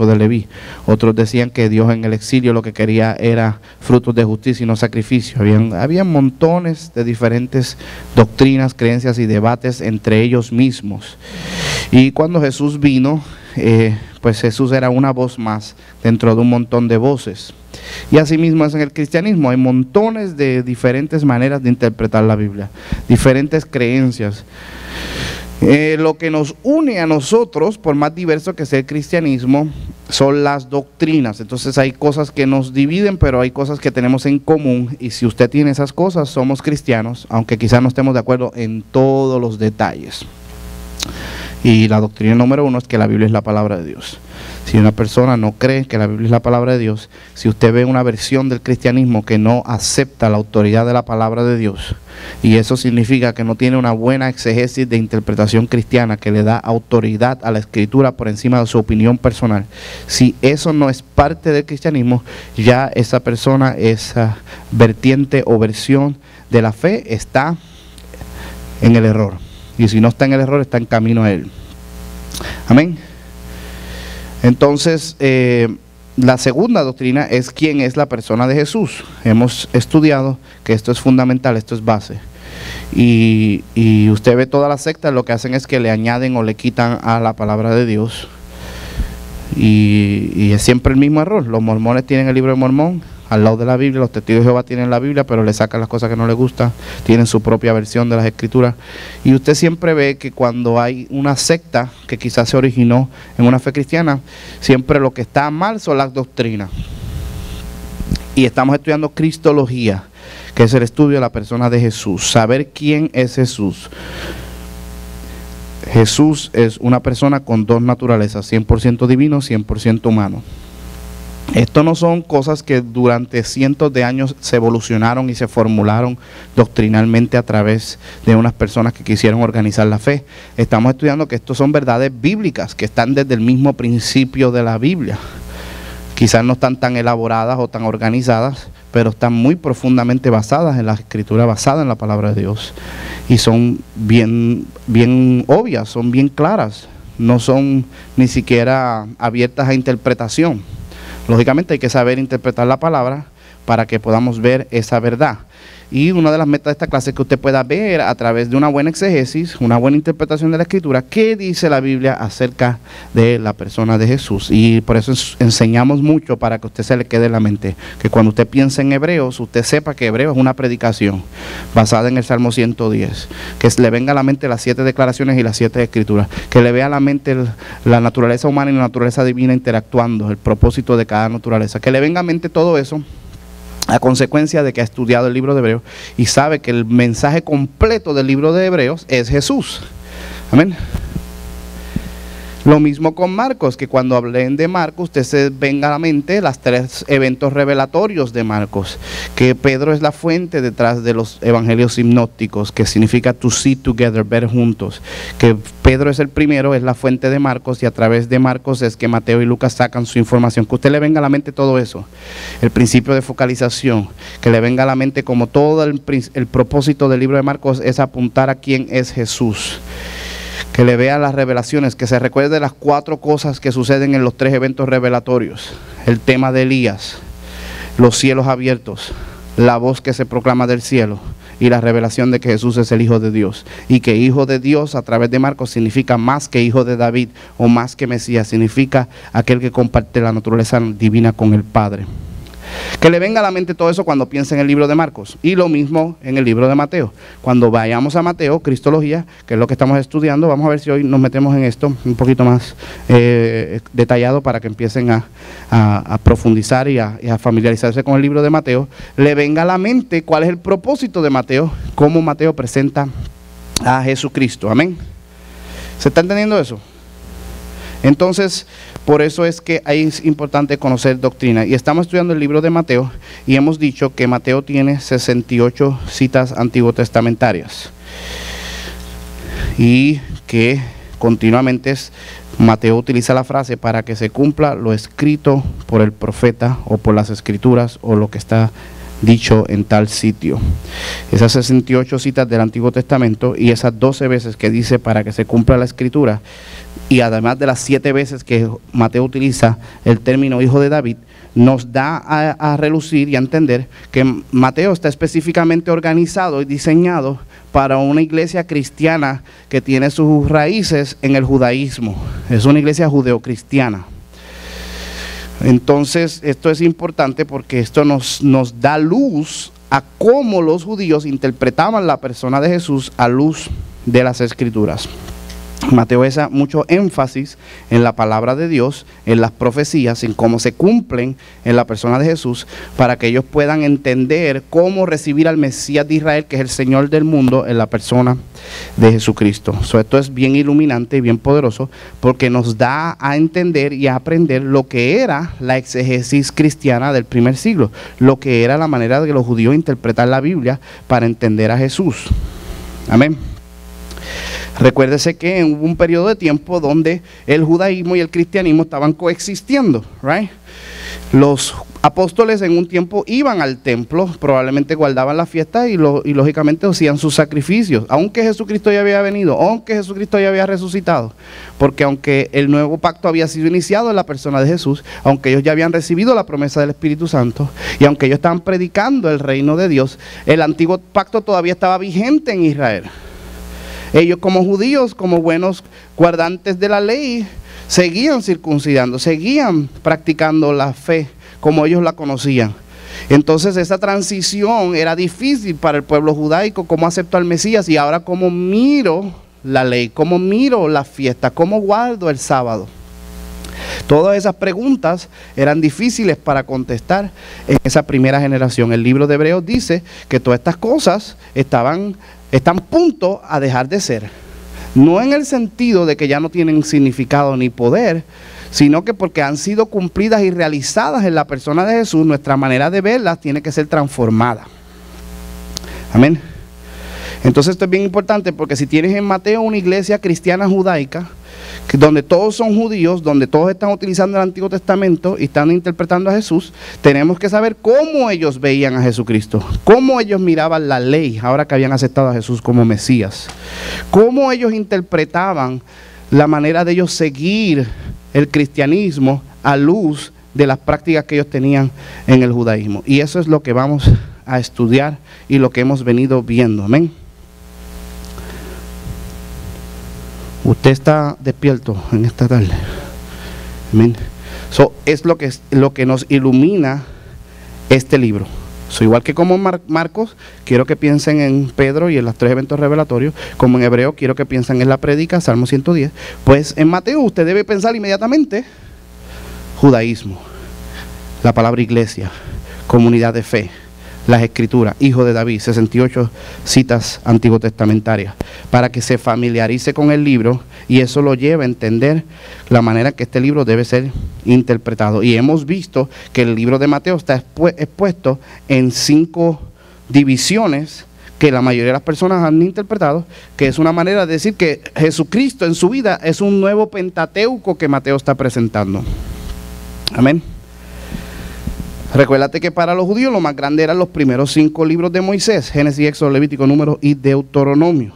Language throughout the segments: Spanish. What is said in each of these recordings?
tipo de Leví. Otros decían que Dios en el exilio lo que quería era frutos de justicia y no sacrificio. Había montones de diferentes doctrinas, creencias y debates entre ellos mismos. Y cuando Jesús vino, pues Jesús era una voz más dentro de un montón de voces. Y así mismo es en el cristianismo, hay montones de diferentes maneras de interpretar la Biblia, diferentes creencias. Lo que nos une a nosotros, por más diverso que sea el cristianismo, son las doctrinas. Entonces hay cosas que nos dividen, pero hay cosas que tenemos en común, y si usted tiene esas cosas, somos cristianos, aunque quizás no estemos de acuerdo en todos los detalles. Y la doctrina número 1 es que la Biblia es la palabra de Dios. Si una persona no cree que la Biblia es la palabra de Dios, si usted ve una versión del cristianismo que no acepta la autoridad de la palabra de Dios, y eso significa que no tiene una buena exégesis de interpretación cristiana que le da autoridad a la escritura por encima de su opinión personal, si eso no es parte del cristianismo, ya esa persona, esa vertiente o versión de la fe está en el error. Y si no está en el error, está en camino a él. Amén. Entonces, la segunda doctrina es quién es la persona de Jesús. Hemos estudiado que esto es fundamental, esto es base. Y usted ve todas las sectas, lo que hacen es que le añaden o le quitan a la palabra de Dios. Y es siempre el mismo error. Los mormones tienen el libro de Mormón al lado de la Biblia, los testigos de Jehová tienen la Biblia, pero le sacan las cosas que no les gustan, tienen su propia versión de las escrituras. Y usted siempre ve que cuando hay una secta que quizás se originó en una fe cristiana, siempre lo que está mal son las doctrinas. Y estamos estudiando cristología, que es el estudio de la persona de Jesús, saber quién es Jesús. Jesús es una persona con dos naturalezas, 100% divino, 100% humano. Esto no son cosas que durante cientos de años se evolucionaron y se formularon doctrinalmente a través de unas personas que quisieron organizar la fe. Estamos estudiando que estos son verdades bíblicas, que están desde el mismo principio de la Biblia. Quizás no están tan elaboradas o tan organizadas, pero están muy profundamente basadas en la escritura, basada en la palabra de Dios. Y son bien obvias, son bien claras, no son ni siquiera abiertas a interpretación. Lógicamente hay que saber interpretar la palabra para que podamos ver esa verdad. Y una de las metas de esta clase es que usted pueda ver a través de una buena exégesis, una buena interpretación de la escritura, qué dice la Biblia acerca de la persona de Jesús. Y por eso enseñamos mucho para que usted se le quede en la mente, que cuando usted piense en Hebreos, usted sepa que Hebreos es una predicación basada en el Salmo 110, que le venga a la mente las 7 declaraciones y las 7 escrituras, que le vea a la mente la naturaleza humana y la naturaleza divina interactuando, el propósito de cada naturaleza, que le venga a mente todo eso, a consecuencia de que ha estudiado el libro de Hebreos y sabe que el mensaje completo del libro de Hebreos es Jesús. Amén. Lo mismo con Marcos, que cuando hablen de Marcos, usted se venga a la mente las 3 eventos revelatorios de Marcos, que Pedro es la fuente detrás de los evangelios sinópticos, que significa to see together, ver juntos, que Pedro es el primero, es la fuente de Marcos, y a través de Marcos es que Mateo y Lucas sacan su información. Que usted le venga a la mente todo eso, el principio de focalización, que le venga a la mente como todo el propósito del libro de Marcos es apuntar a quién es Jesús. Que le vea las revelaciones, que se recuerde las 4 cosas que suceden en los 3 eventos revelatorios. El tema de Elías, los cielos abiertos, la voz que se proclama del cielo y la revelación de que Jesús es el Hijo de Dios. Y que Hijo de Dios a través de Marcos significa más que Hijo de David o más que Mesías, significa aquel que comparte la naturaleza divina con el Padre. Que le venga a la mente todo eso cuando piense en el libro de Marcos. Y lo mismo en el libro de Mateo. Cuando vayamos a Mateo, Cristología, que es lo que estamos estudiando, vamos a ver si hoy nos metemos en esto un poquito más detallado para que empiecen a profundizar y a familiarizarse con el libro de Mateo. Le venga a la mente cuál es el propósito de Mateo, cómo Mateo presenta a Jesucristo. Amén. ¿Se está entendiendo eso? Entonces, por eso es que es importante conocer doctrina. Y estamos estudiando el libro de Mateo y hemos dicho que Mateo tiene 68 citas antiguotestamentarias. Y que continuamente Mateo utiliza la frase para que se cumpla lo escrito por el profeta o por las escrituras o lo que está dicho en tal sitio. Esas 68 citas del Antiguo Testamento y esas 12 veces que dice para que se cumpla la escritura, y además de las 7 veces que Mateo utiliza el término hijo de David, nos da a relucir y a entender que Mateo está específicamente organizado y diseñado para una iglesia cristiana que tiene sus raíces en el judaísmo. Es una iglesia judeocristiana. Entonces, esto es importante porque esto nos da luz a cómo los judíos interpretaban la persona de Jesús a luz de las Escrituras. Mateo hace mucho énfasis en la palabra de Dios, en las profecías, en cómo se cumplen en la persona de Jesús, para que ellos puedan entender cómo recibir al Mesías de Israel, que es el Señor del mundo, en la persona de Jesucristo. Esto es bien iluminante y bien poderoso, porque nos da a entender y a aprender lo que era la exégesis cristiana del primer siglo, lo que era la manera de los judíos interpretar la Biblia para entender a Jesús. Amén. Recuérdese que hubo un periodo de tiempo donde el judaísmo y el cristianismo estaban coexistiendo, right? Los apóstoles en un tiempo iban al templo, probablemente guardaban la fiesta y lógicamente hacían sus sacrificios, aunque Jesucristo ya había venido, aunque Jesucristo ya había resucitado, porque aunque el nuevo pacto había sido iniciado en la persona de Jesús, aunque ellos ya habían recibido la promesa del Espíritu Santo y aunque ellos estaban predicando el reino de Dios, el antiguo pacto todavía estaba vigente en Israel. Ellos como judíos, como buenos guardantes de la ley, seguían circuncidando, seguían practicando la fe como ellos la conocían. Entonces esa transición era difícil para el pueblo judaico, cómo acepto al Mesías y ahora cómo miro la ley, cómo miro la fiesta, cómo guardo el sábado. Todas esas preguntas eran difíciles para contestar en esa primera generación. El libro de Hebreos dice que todas estas cosas están punto a dejar de ser. No en el sentido de que ya no tienen significado ni poder, sino que porque han sido cumplidas y realizadas en la persona de Jesús, nuestra manera de verlas tiene que ser transformada. Amén. Entonces esto es bien importante porque si tienes en Mateo una iglesia cristiana judaica, donde todos son judíos, donde todos están utilizando el Antiguo Testamento y están interpretando a Jesús, tenemos que saber cómo ellos veían a Jesucristo, cómo ellos miraban la ley ahora que habían aceptado a Jesús como Mesías, cómo ellos interpretaban la manera de ellos seguir el cristianismo a luz de las prácticas que ellos tenían en el judaísmo. Y eso es lo que vamos a estudiar y lo que hemos venido viendo. Amén. Usted está despierto en esta tarde. Amén. Es lo que nos ilumina este libro. Igual que como Marcos, quiero que piensen en Pedro y en los 3 eventos revelatorios. Como en Hebreo, quiero que piensen en la prédica, Salmo 110. Pues en Mateo usted debe pensar inmediatamente judaísmo, la palabra iglesia, comunidad de fe, las escrituras, hijo de David, 68 citas antiguo testamentarias, para que se familiarice con el libro y eso lo lleva a entender la manera que este libro debe ser interpretado. Y hemos visto que el libro de Mateo está expuesto en 5 divisiones que la mayoría de las personas han interpretado, que es una manera de decir que Jesucristo en su vida es un nuevo Pentateuco que Mateo está presentando. Amén. Recuérdate que para los judíos lo más grande eran los primeros 5 libros de Moisés, Génesis, Éxodo, Levítico, Números y Deuteronomio.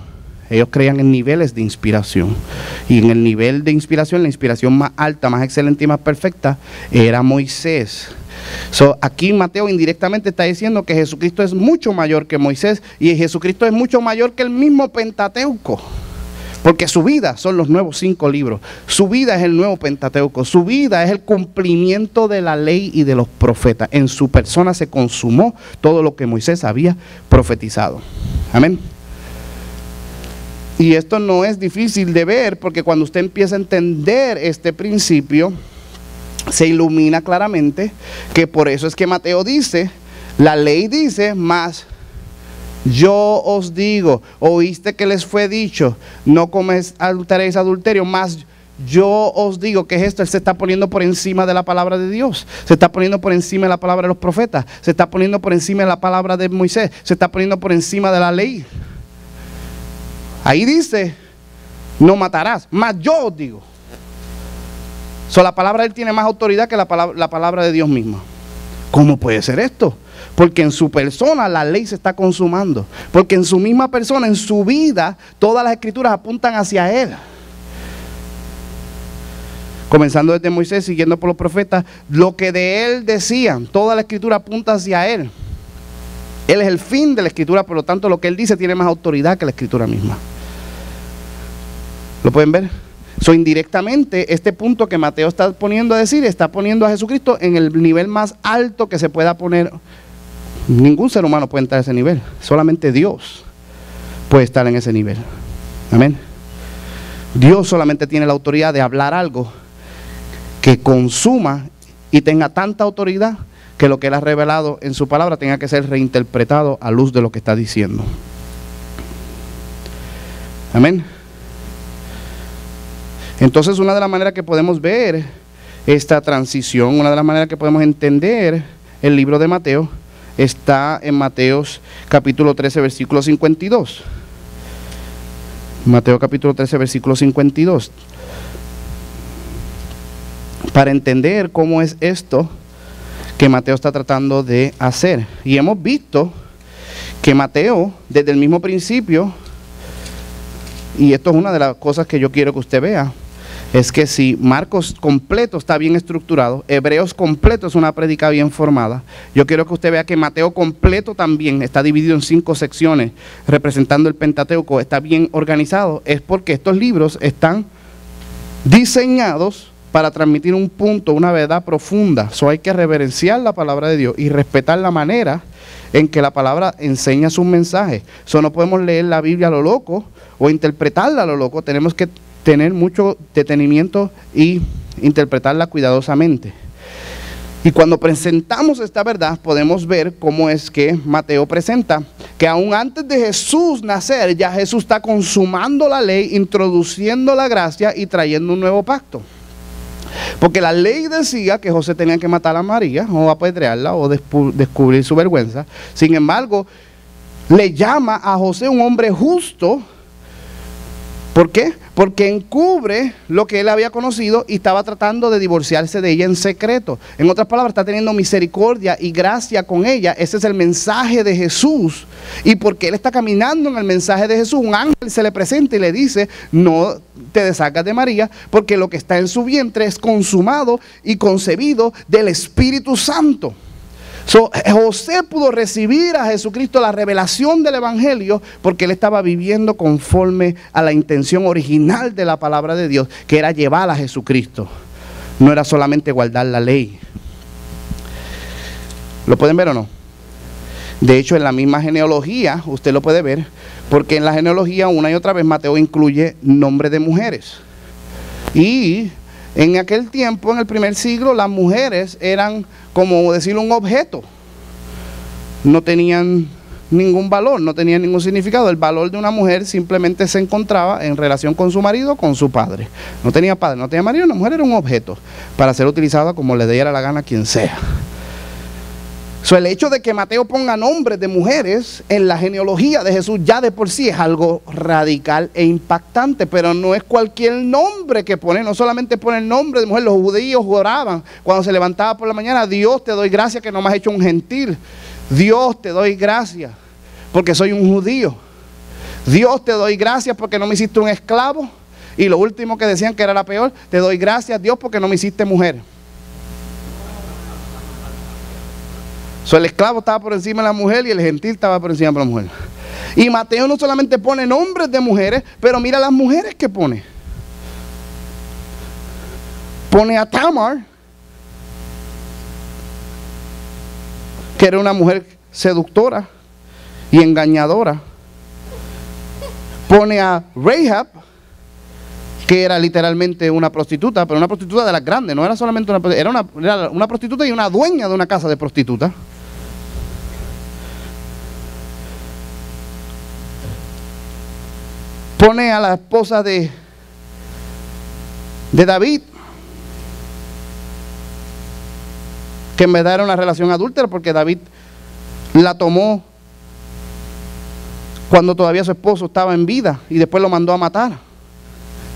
Ellos creían en niveles de inspiración. Y en el nivel de inspiración, la inspiración más alta, más excelente y más perfecta, era Moisés. Aquí Mateo indirectamente está diciendo que Jesucristo es mucho mayor que Moisés y Jesucristo es mucho mayor que el mismo Pentateuco. Porque su vida son los nuevos 5 libros, su vida es el nuevo Pentateuco, su vida es el cumplimiento de la ley y de los profetas. En su persona se consumó todo lo que Moisés había profetizado. Amén. Y esto no es difícil de ver porque cuando usted empieza a entender este principio, se ilumina claramente que por eso es que Mateo dice, la ley dice más. Yo os digo, oíste que les fue dicho, no cometéis adulterio, más yo os digo, que es esto, él se está poniendo por encima de la palabra de Dios, se está poniendo por encima de la palabra de los profetas, se está poniendo por encima de la palabra de Moisés, se está poniendo por encima de la ley. Ahí dice, no matarás, más yo os digo. La palabra de él tiene más autoridad que la palabra de Dios misma. ¿Cómo puede ser esto? Porque en su persona la ley se está consumando. Porque en su misma persona, en su vida, todas las escrituras apuntan hacia él. comenzando desde Moisés, siguiendo por los profetas, lo que de él decían, toda la escritura apunta hacia él. Él es el fin de la escritura, por lo tanto lo que él dice tiene más autoridad que la escritura misma. ¿Lo pueden ver? Indirectamente, este punto que Mateo está poniendo a decir, está poniendo a Jesucristo en el nivel más alto que se pueda poner. Ningún ser humano puede entrar a ese nivel, solamente Dios puede estar en ese nivel. Amén. Dios solamente tiene la autoridad de hablar algo que consuma y tenga tanta autoridad que lo que él ha revelado en su palabra tenga que ser reinterpretado a luz de lo que está diciendo. Amén. Entonces, una de las maneras que podemos ver esta transición, una de las maneras que podemos entender el libro de Mateo, está en Mateos capítulo 13, versículo 52. Mateo capítulo 13, versículo 52. Para entender cómo es esto que Mateo está tratando de hacer. Y hemos visto que Mateo, desde el mismo principio, y esto es una de las cosas que yo quiero que usted vea, es que si Marcos completo está bien estructurado, Hebreos completo es una prédica bien formada, yo quiero que usted vea que Mateo completo también está dividido en 5 secciones, representando el Pentateuco, está bien organizado, es porque estos libros están diseñados para transmitir un punto, una verdad profunda. Hay que reverenciar la palabra de Dios y respetar la manera en que la palabra enseña sus mensajes. No podemos leer la Biblia a lo loco o interpretarla a lo loco, tenemos que tener mucho detenimiento y interpretarla cuidadosamente. Y cuando presentamos esta verdad, podemos ver cómo es que Mateo presenta que aún antes de Jesús nacer, ya Jesús está consumando la ley, introduciendo la gracia y trayendo un nuevo pacto. Porque la ley decía que José tenía que matar a María, o apedrearla, o descubrir su vergüenza. Sin embargo, le llama a José un hombre justo. ¿Por qué? Porque encubre lo que él había conocido y estaba tratando de divorciarse de ella en secreto. En otras palabras, está teniendo misericordia y gracia con ella. Ese es el mensaje de Jesús. Y porque él está caminando en el mensaje de Jesús, un ángel se le presenta y le dice: no te deshagas de María, porque lo que está en su vientre es consumado y concebido del Espíritu Santo. José pudo recibir a Jesucristo, la revelación del Evangelio, porque él estaba viviendo conforme a la intención original de la palabra de Dios, que era llevar a Jesucristo. No era solamente guardar la ley. ¿Lo pueden ver o no? De hecho, en la misma genealogía, usted lo puede ver, porque en la genealogía una y otra vez Mateo incluye nombres de mujeres. Y en aquel tiempo, en el primer siglo, las mujeres eran, como decirlo, un objeto. No tenían ningún valor, no tenían ningún significado. El valor de una mujer simplemente se encontraba en relación con su marido, con su padre. No tenía padre, no tenía marido, una mujer era un objeto para ser utilizada como le diera la gana a quien sea. El hecho de que Mateo ponga nombres de mujeres en la genealogía de Jesús ya de por sí es algo radical e impactante, pero no es cualquier nombre que pone, no solamente pone el nombre de mujer. Los judíos oraban cuando se levantaba por la mañana: Dios, te doy gracias que no me has hecho un gentil. Dios, te doy gracias porque soy un judío. Dios, te doy gracias porque no me hiciste un esclavo. Y lo último que decían, que era la peor: te doy gracias, Dios, porque no me hiciste mujer. El esclavo estaba por encima de la mujer y el gentil estaba por encima de la mujer. Y Mateo no solamente pone nombres de mujeres, pero mira las mujeres que pone. Pone a Tamar, que era una mujer seductora y engañadora. Pone a Rahab, que era literalmente una prostituta, pero una prostituta de las grandes, no era solamente una prostituta, era una prostituta y una dueña de una casa de prostitutas. Pone a la esposa de David, que en verdad era una relación adúltera, porque David la tomó cuando todavía su esposo estaba en vida y después lo mandó a matar.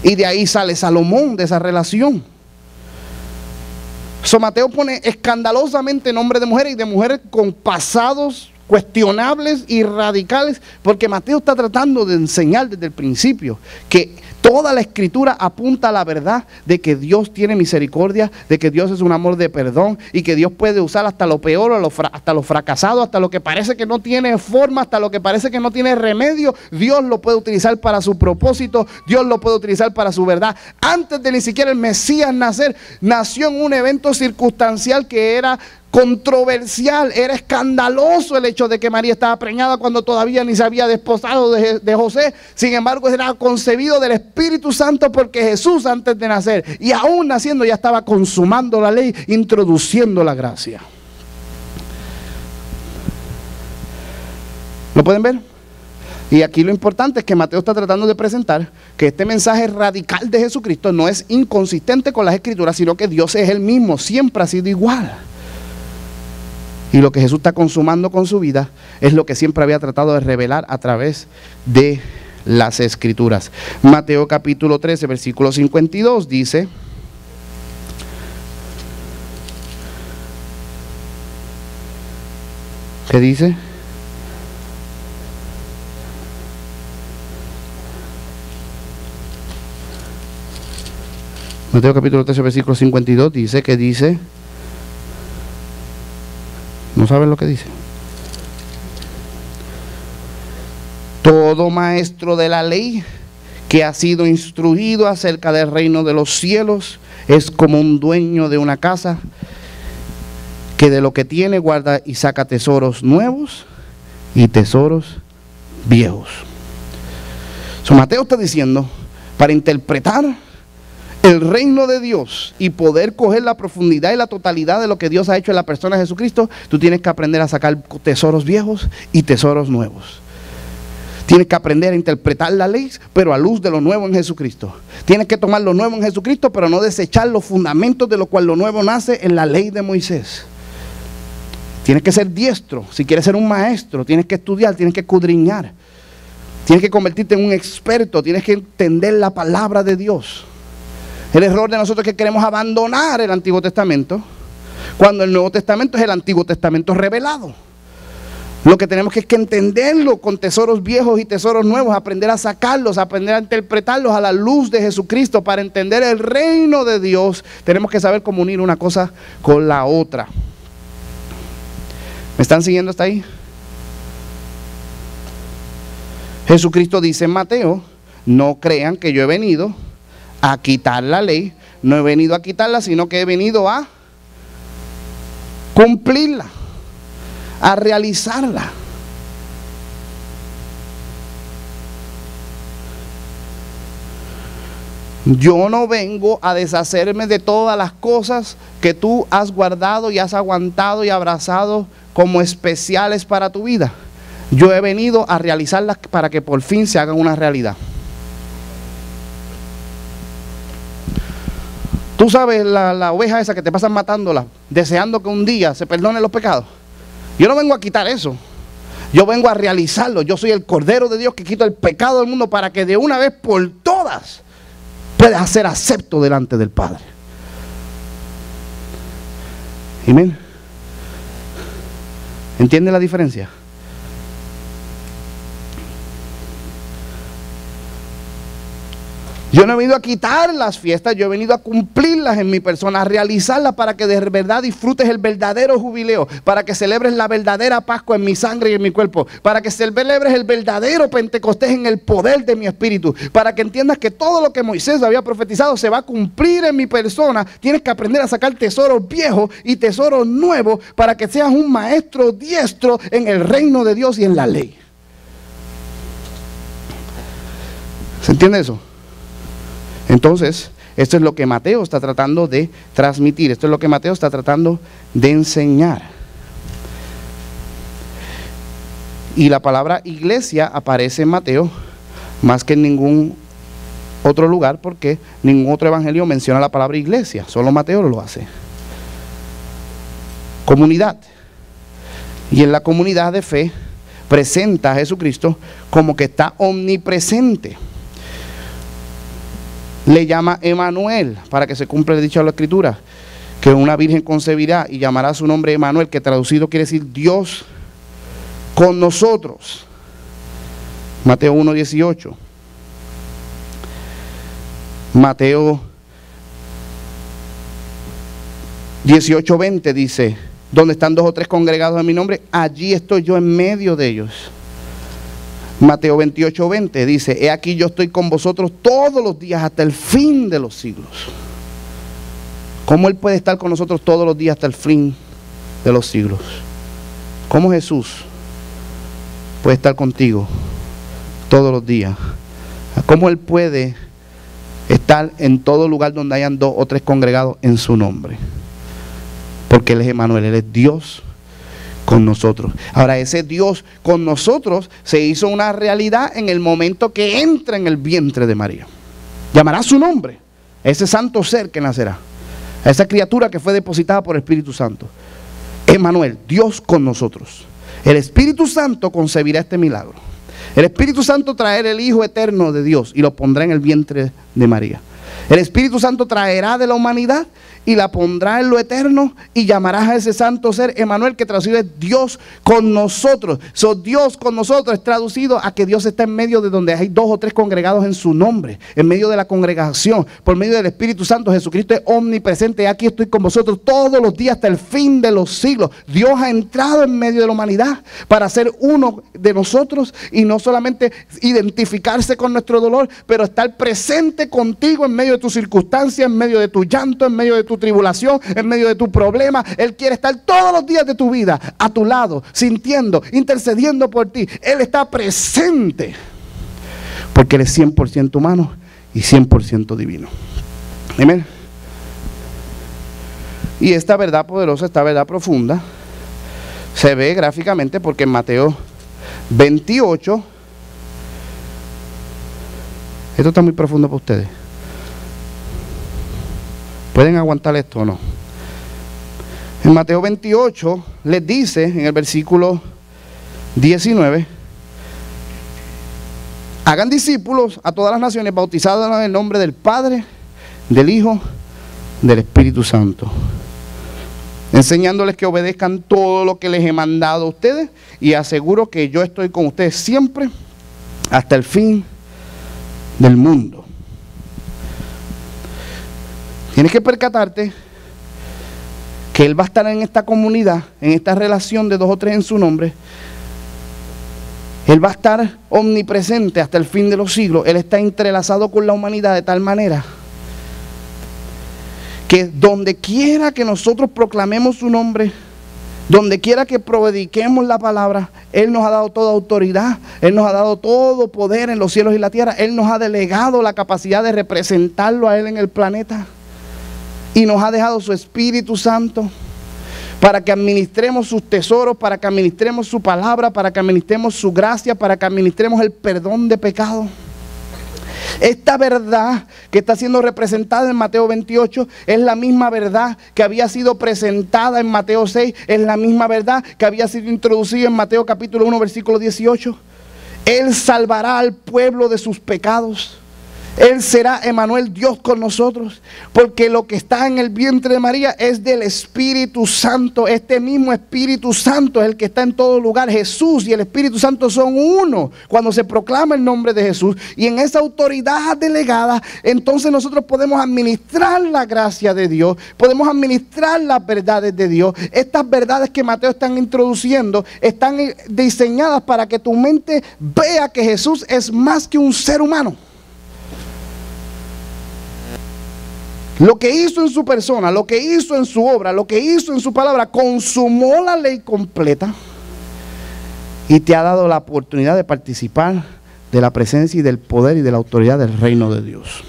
Y de ahí sale Salomón, de esa relación. Mateo pone escandalosamente nombres de mujeres, y de mujeres con pasados cuestionables y radicales, porque Mateo está tratando de enseñar desde el principio que toda la escritura apunta a la verdad de que Dios tiene misericordia, de que Dios es un amor de perdón y que Dios puede usar hasta lo peor, hasta lo fracasado, hasta lo que parece que no tiene forma, hasta lo que parece que no tiene remedio. Dios lo puede utilizar para su propósito, Dios lo puede utilizar para su verdad. Antes de ni siquiera el Mesías nacer, nació en un evento circunstancial que era controversial, era escandaloso el hecho de que María estaba preñada cuando todavía ni se había desposado de José. Sin embargo, era concebido del Espíritu Santo porque Jesús, antes de nacer y aún naciendo, ya estaba consumando la ley, introduciendo la gracia. ¿Lo pueden ver? Y aquí lo importante es que Mateo está tratando de presentar que este mensaje radical de Jesucristo no es inconsistente con las Escrituras, sino que Dios es el mismo, siempre ha sido igual. Y lo que Jesús está consumando con su vida es lo que siempre había tratado de revelar a través de las Escrituras. Mateo capítulo 13, versículo 52 dice: ¿qué dice? Mateo capítulo 13, versículo 52 dice que dice... ¿No saben lo que dice? Todo maestro de la ley que ha sido instruido acerca del reino de los cielos es como un dueño de una casa que de lo que tiene guarda y saca tesoros nuevos y tesoros viejos. Mateo está diciendo, para interpretar el reino de Dios y poder coger la profundidad y la totalidad de lo que Dios ha hecho en la persona de Jesucristo, tú tienes que aprender a sacar tesoros viejos y tesoros nuevos. Tienes que aprender a interpretar la ley, pero a luz de lo nuevo en Jesucristo. Tienes que tomar lo nuevo en Jesucristo, pero no desechar los fundamentos de lo cual lo nuevo nace en la ley de Moisés. Tienes que ser diestro. Si quieres ser un maestro, tienes que estudiar, tienes que escudriñar. Tienes que convertirte en un experto, tienes que entender la palabra de Dios. El error de nosotros es que queremos abandonar el Antiguo Testamento, cuando el Nuevo Testamento es el Antiguo Testamento revelado. Lo que tenemos que es que entenderlo con tesoros viejos y tesoros nuevos, aprender a sacarlos, aprender a interpretarlos a la luz de Jesucristo. Para entender el reino de Dios, tenemos que saber cómo unir una cosa con la otra. ¿Me están siguiendo hasta ahí? Jesucristo dice en Mateo: no crean que yo he venido a quitar la ley. No he venido a quitarla, sino que he venido a cumplirla, a realizarla. Yo no vengo a deshacerme de todas las cosas que tú has guardado y has aguantado y abrazado como especiales para tu vida. Yo he venido a realizarlas para que por fin se hagan una realidad. Tú sabes la oveja esa que te pasan matándola, deseando que un día se perdonen los pecados. Yo no vengo a quitar eso. Yo vengo a realizarlo. Yo soy el Cordero de Dios que quito el pecado del mundo para que de una vez por todas puedas ser acepto delante del Padre. Amén. ¿Entiende la diferencia? Yo no he venido a quitar las fiestas, yo he venido a cumplirlas en mi persona, a realizarlas para que de verdad disfrutes el verdadero jubileo, para que celebres la verdadera Pascua en mi sangre y en mi cuerpo, para que celebres el verdadero Pentecostés en el poder de mi espíritu, para que entiendas que todo lo que Moisés había profetizado se va a cumplir en mi persona. Tienes que aprender a sacar tesoros viejos y tesoros nuevos para que seas un maestro diestro en el reino de Dios y en la ley. ¿Se entiende eso? Entonces, esto es lo que Mateo está tratando de transmitir, esto es lo que Mateo está tratando de enseñar. Y la palabra iglesia aparece en Mateo más que en ningún otro lugar, porque ningún otro evangelio menciona la palabra iglesia, solo Mateo lo hace. Comunidad. Y en la comunidad de fe presenta a Jesucristo como que está omnipresente. Le llama Emanuel, para que se cumpla el dicho de la Escritura, que una virgen concebirá y llamará su nombre Emanuel, que traducido quiere decir Dios con nosotros. Mateo 1:18. Mateo 18:20 dice: donde están 2 o 3 congregados en mi nombre, allí estoy yo en medio de ellos. Mateo 28:20 dice: he aquí yo estoy con vosotros todos los días hasta el fin de los siglos. ¿Cómo Él puede estar con nosotros todos los días hasta el fin de los siglos? ¿Cómo Jesús puede estar contigo todos los días? ¿Cómo Él puede estar en todo lugar donde hayan 2 o 3 congregados en su nombre? Porque Él es Emmanuel, Él es Dios con nosotros. Ahora, ese Dios con nosotros se hizo una realidad en el momento que entra en el vientre de María. Llamará su nombre, ese santo ser que nacerá, a esa criatura que fue depositada por el Espíritu Santo. Emmanuel, Dios con nosotros. El Espíritu Santo concebirá este milagro. El Espíritu Santo traerá el Hijo eterno de Dios y lo pondrá en el vientre de María. El Espíritu Santo traerá de la humanidad y la pondrá en lo eterno y llamarás a ese santo ser Emmanuel, que traducido es Dios con nosotros. Dios con nosotros es traducido a que Dios está en medio de donde hay 2 o 3 congregados en su nombre, en medio de la congregación, por medio del Espíritu Santo. Jesucristo es omnipresente. Aquí estoy con vosotros todos los días hasta el fin de los siglos. Dios ha entrado en medio de la humanidad para ser uno de nosotros y no solamente identificarse con nuestro dolor, pero estar presente contigo en medio de tus circunstancias, en medio de tu llanto, en medio de tu tribulación, en medio de tu problema. Él quiere estar todos los días de tu vida a tu lado, sintiendo, intercediendo por ti. Él está presente porque Él es 100% humano y 100% divino. Amén. Y esta verdad poderosa, esta verdad profunda, se ve gráficamente porque en Mateo 28, esto está muy profundo para ustedes. ¿Pueden aguantar esto o no? En Mateo 28 les dice, en el versículo 19: hagan discípulos a todas las naciones, bautizados en el nombre del Padre, del Hijo, del Espíritu Santo, enseñándoles que obedezcan todo lo que les he mandado a ustedes, y aseguro que yo estoy con ustedes siempre hasta el fin del mundo. Tienes que percatarte que Él va a estar en esta comunidad, en esta relación de 2 o 3 en su nombre. Él va a estar omnipresente hasta el fin de los siglos. Él está entrelazado con la humanidad de tal manera que donde quiera que nosotros proclamemos su nombre, donde quiera que prediquemos la palabra, Él nos ha dado toda autoridad, Él nos ha dado todo poder en los cielos y la tierra. Él nos ha delegado la capacidad de representarlo a Él en el planeta. Y nos ha dejado su Espíritu Santo para que administremos sus tesoros, para que administremos su palabra, para que administremos su gracia, para que administremos el perdón de pecado. Esta verdad que está siendo representada en Mateo 28 es la misma verdad que había sido presentada en Mateo 6, es la misma verdad que había sido introducida en Mateo capítulo 1, versículo 18. Él salvará al pueblo de sus pecados. Él será Emmanuel, Dios con nosotros, porque lo que está en el vientre de María es del Espíritu Santo. Este mismo Espíritu Santo es el que está en todo lugar. Jesús y el Espíritu Santo son uno cuando se proclama el nombre de Jesús, y en esa autoridad delegada, entonces nosotros podemos administrar la gracia de Dios, podemos administrar las verdades de Dios. Estas verdades que Mateo están introduciendo están diseñadas para que tu mente vea que Jesús es más que un ser humano. Lo que hizo en su persona, lo que hizo en su obra, lo que hizo en su palabra, consumó la ley completa y te ha dado la oportunidad de participar de la presencia y del poder y de la autoridad del reino de Dios.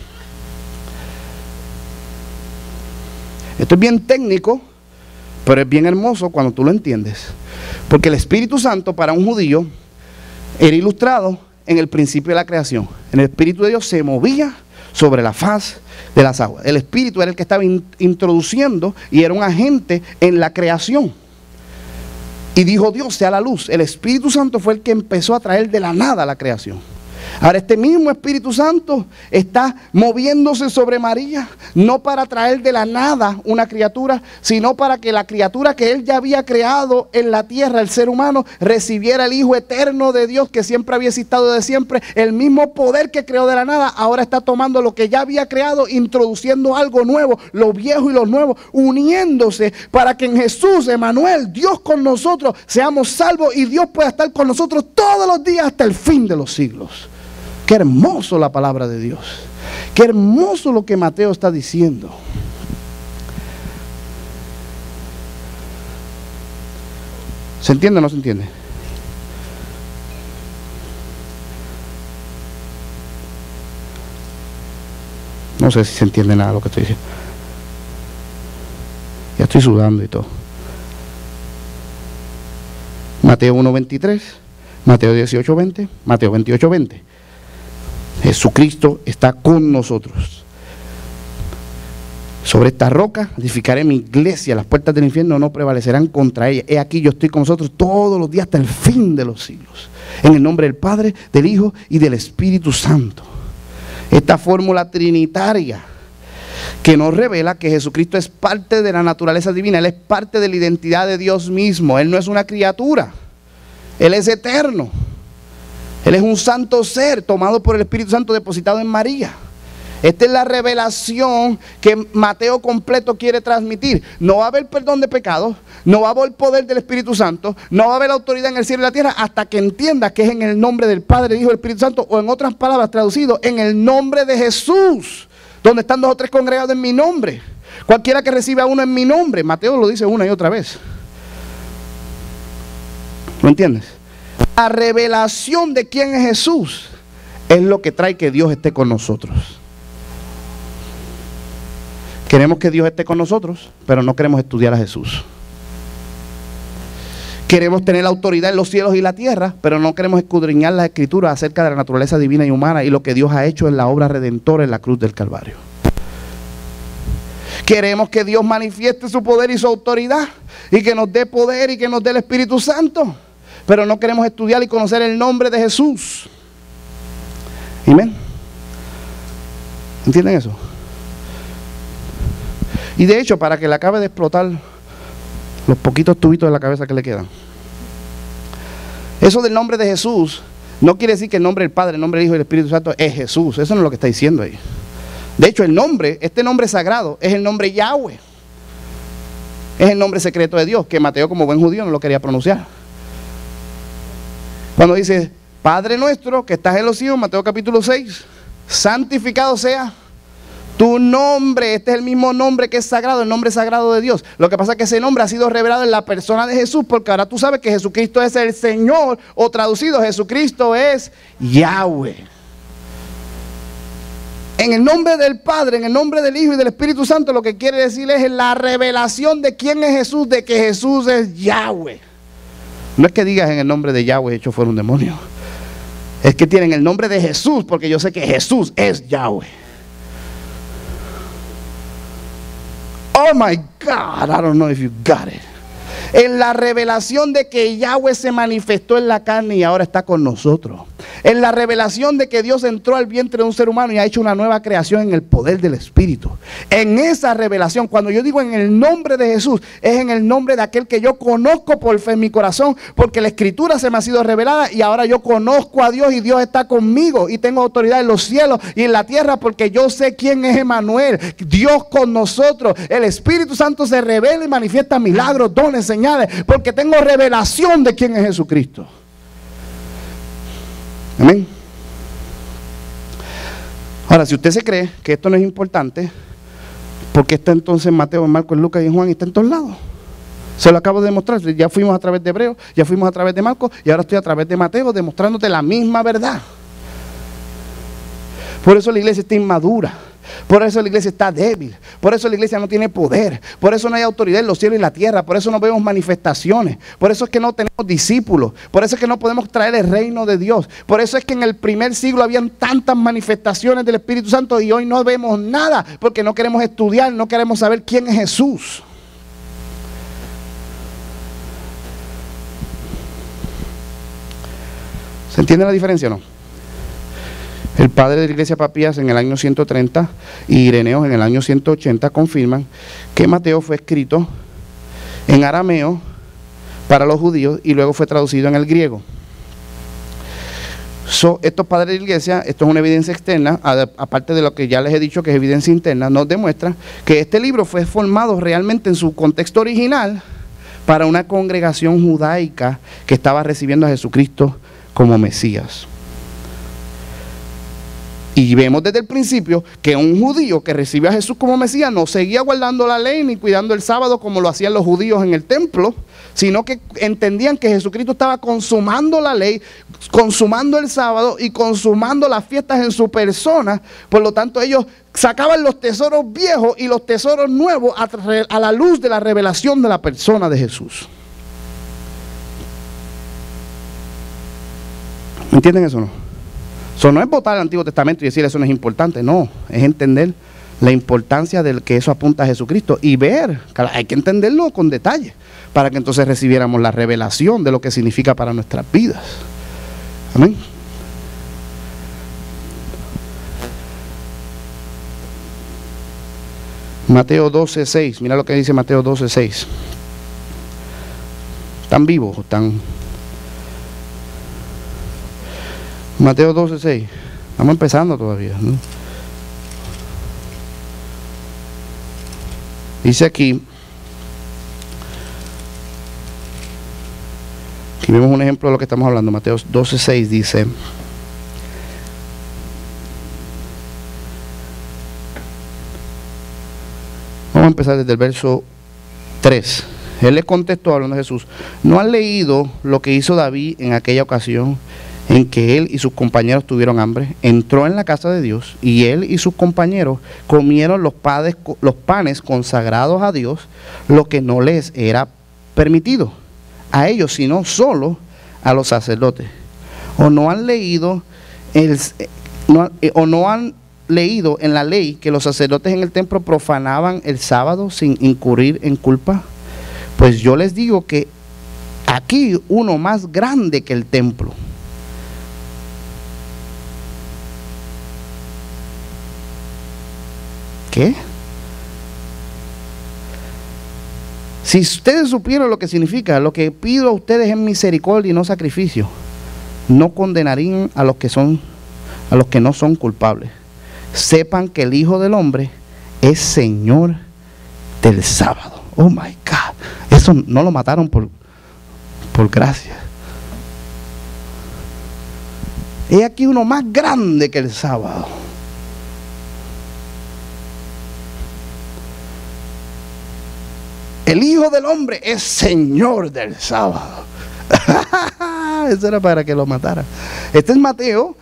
Esto es bien técnico, pero es bien hermoso cuando tú lo entiendes. Porque el Espíritu Santo para un judío era ilustrado en el principio de la creación. En el Espíritu de Dios se movía sobre la faz de las aguas. El Espíritu era el que estaba introduciendo y era un agente en la creación. Y dijo Dios, sea la luz. El Espíritu Santo fue el que empezó a traer de la nada la creación. Ahora, este mismo Espíritu Santo está moviéndose sobre María, no para traer de la nada una criatura, sino para que la criatura que Él ya había creado en la tierra, el ser humano, recibiera el Hijo eterno de Dios que siempre había existido de siempre. El mismo poder que creó de la nada, ahora está tomando lo que ya había creado, introduciendo algo nuevo, lo viejo y lo nuevo, uniéndose para que en Jesús, Emmanuel, Dios con nosotros, seamos salvos y Dios pueda estar con nosotros todos los días hasta el fin de los siglos. Qué hermoso la palabra de Dios. Qué hermoso lo que Mateo está diciendo. ¿Se entiende o no se entiende? No sé si se entiende nada de lo que estoy diciendo. Ya estoy sudando y todo. Mateo 1:23, Mateo 18:20, Mateo 28:20. Jesucristo está con nosotros. Sobre esta roca edificaré mi iglesia, las puertas del infierno no prevalecerán contra ella. He aquí yo estoy con vosotros todos los días hasta el fin de los siglos. En el nombre del Padre, del Hijo y del Espíritu Santo. Esta fórmula trinitaria que nos revela que Jesucristo es parte de la naturaleza divina. Él es parte de la identidad de Dios mismo. Él no es una criatura. Él es eterno. Él es un santo ser tomado por el Espíritu Santo depositado en María. Esta es la revelación que Mateo completo quiere transmitir. No va a haber perdón de pecados, no va a haber poder del Espíritu Santo, no va a haber autoridad en el cielo y la tierra hasta que entiendas que es en el nombre del Padre, del Hijo y del Espíritu Santo, o en otras palabras traducido, en el nombre de Jesús, donde están 2 o 3 congregados en mi nombre. Cualquiera que reciba uno en mi nombre. Mateo lo dice una y otra vez. ¿Lo entiendes? La revelación de quién es Jesús es lo que trae que Dios esté con nosotros. Queremos que Dios esté con nosotros, pero no queremos estudiar a Jesús. Queremos tener la autoridad en los cielos y la tierra, pero no queremos escudriñar las Escrituras acerca de la naturaleza divina y humana y lo que Dios ha hecho en la obra redentora en la cruz del Calvario. Queremos que Dios manifieste su poder y su autoridad y que nos dé poder y que nos dé el Espíritu Santo, pero no queremos estudiar y conocer el nombre de Jesús. Amén. ¿Entienden eso? Y de hecho, para que le acabe de explotar los poquitos tubitos de la cabeza que le quedan, eso del nombre de Jesús no quiere decir que el nombre del Padre, el nombre del Hijo y del Espíritu Santo es Jesús. Eso no es lo que está diciendo ahí. De hecho, el nombre, este nombre sagrado, es el nombre Yahweh. Es el nombre secreto de Dios, que Mateo, como buen judío, no lo quería pronunciar. Cuando dice, Padre nuestro que estás en los cielos, Mateo capítulo 6, santificado sea tu nombre. Este es el mismo nombre que es sagrado, el nombre sagrado de Dios. Lo que pasa es que ese nombre ha sido revelado en la persona de Jesús, porque ahora tú sabes que Jesucristo es el Señor, o traducido, Jesucristo es Yahweh. En el nombre del Padre, en el nombre del Hijo y del Espíritu Santo, lo que quiere decir es la revelación de quién es Jesús, de que Jesús es Yahweh. No es que digas en el nombre de Yahweh hecho fuera un demonio. Es que tienen el nombre de Jesús, porque yo sé que Jesús es Yahweh. Oh my God, I don't know if you got it. En la revelación de que Yahweh se manifestó en la carne y ahora está con nosotros. En la revelación de que Dios entró al vientre de un ser humano y ha hecho una nueva creación en el poder del Espíritu. En esa revelación, cuando yo digo en el nombre de Jesús, es en el nombre de aquel que yo conozco por fe en mi corazón, porque la Escritura se me ha sido revelada y ahora yo conozco a Dios y Dios está conmigo y tengo autoridad en los cielos y en la tierra, porque yo sé quién es Emmanuel, Dios con nosotros. El Espíritu Santo se revela y manifiesta milagros, dones, señales, porque tengo revelación de quién es Jesucristo. Amén. Ahora, si usted se cree que esto no es importante, ¿por qué está entonces en Mateo, en Marcos, en Lucas y en Juan y está en todos lados? Se lo acabo de demostrar. Ya fuimos a través de Hebreos, ya fuimos a través de Marcos y ahora estoy a través de Mateo demostrándote la misma verdad. Por eso la iglesia está inmadura. Por eso la iglesia está débil, por eso la iglesia no tiene poder, por eso no hay autoridad en los cielos y la tierra, por eso no vemos manifestaciones, por eso es que no tenemos discípulos, por eso es que no podemos traer el reino de Dios, por eso es que en el primer siglo habían tantas manifestaciones del Espíritu Santo y hoy no vemos nada, porque no queremos estudiar, no queremos saber quién es Jesús. ¿Se entiende la diferencia o no? El padre de la iglesia Papías en el año 130 y Ireneo en el año 180 confirman que Mateo fue escrito en arameo para los judíos y luego fue traducido en el griego. Estos padres de la iglesia, esto es una evidencia externa, aparte de lo que ya les he dicho que es evidencia interna, nos demuestra que este libro fue formado realmente en su contexto original para una congregación judaica que estaba recibiendo a Jesucristo como Mesías. Y vemos desde el principio que un judío que recibió a Jesús como Mesías no seguía guardando la ley ni cuidando el sábado como lo hacían los judíos en el templo, sino que entendían que Jesucristo estaba consumando la ley, consumando el sábado y consumando las fiestas en su persona. Por lo tanto, ellos sacaban los tesoros viejos y los tesoros nuevos a la luz de la revelación de la persona de Jesús. ¿Me entienden eso o no? Eso no es votar el Antiguo Testamento y decir eso no es importante, no, es entender la importancia del que eso apunta a Jesucristo y ver, hay que entenderlo con detalle para que entonces recibiéramos la revelación de lo que significa para nuestras vidas. Amén. Mateo 12:6, mira lo que dice Mateo 12:6. ¿Están vivos o están? Mateo 12:6. Estamos empezando todavía, ¿no? Dice aquí vemos un ejemplo de lo que estamos hablando. Mateo 12:6 dice: vamos a empezar desde el verso 3. Él le contestó, hablando de Jesús: ¿no han leído lo que hizo David en aquella ocasión en que él y sus compañeros tuvieron hambre? Entró en la casa de Dios y él y sus compañeros comieron los panes consagrados a Dios, lo que no les era permitido a ellos, sino solo a los sacerdotes. ¿O no han leído en la ley que los sacerdotes en el templo profanaban el sábado sin incurrir en culpa? Pues yo les digo que aquí uno más grande que el templo. ¿Qué? Si ustedes supieran lo que significa, lo que pido a ustedes es misericordia y no sacrificio, no condenarían a los que no son culpables. Sepan que el Hijo del Hombre es Señor del sábado. Oh my God. Eso no lo mataron por gracia. He aquí uno más grande que el sábado. El Hijo del Hombre es Señor del sábado. Eso era para que lo matara. Este es Mateo.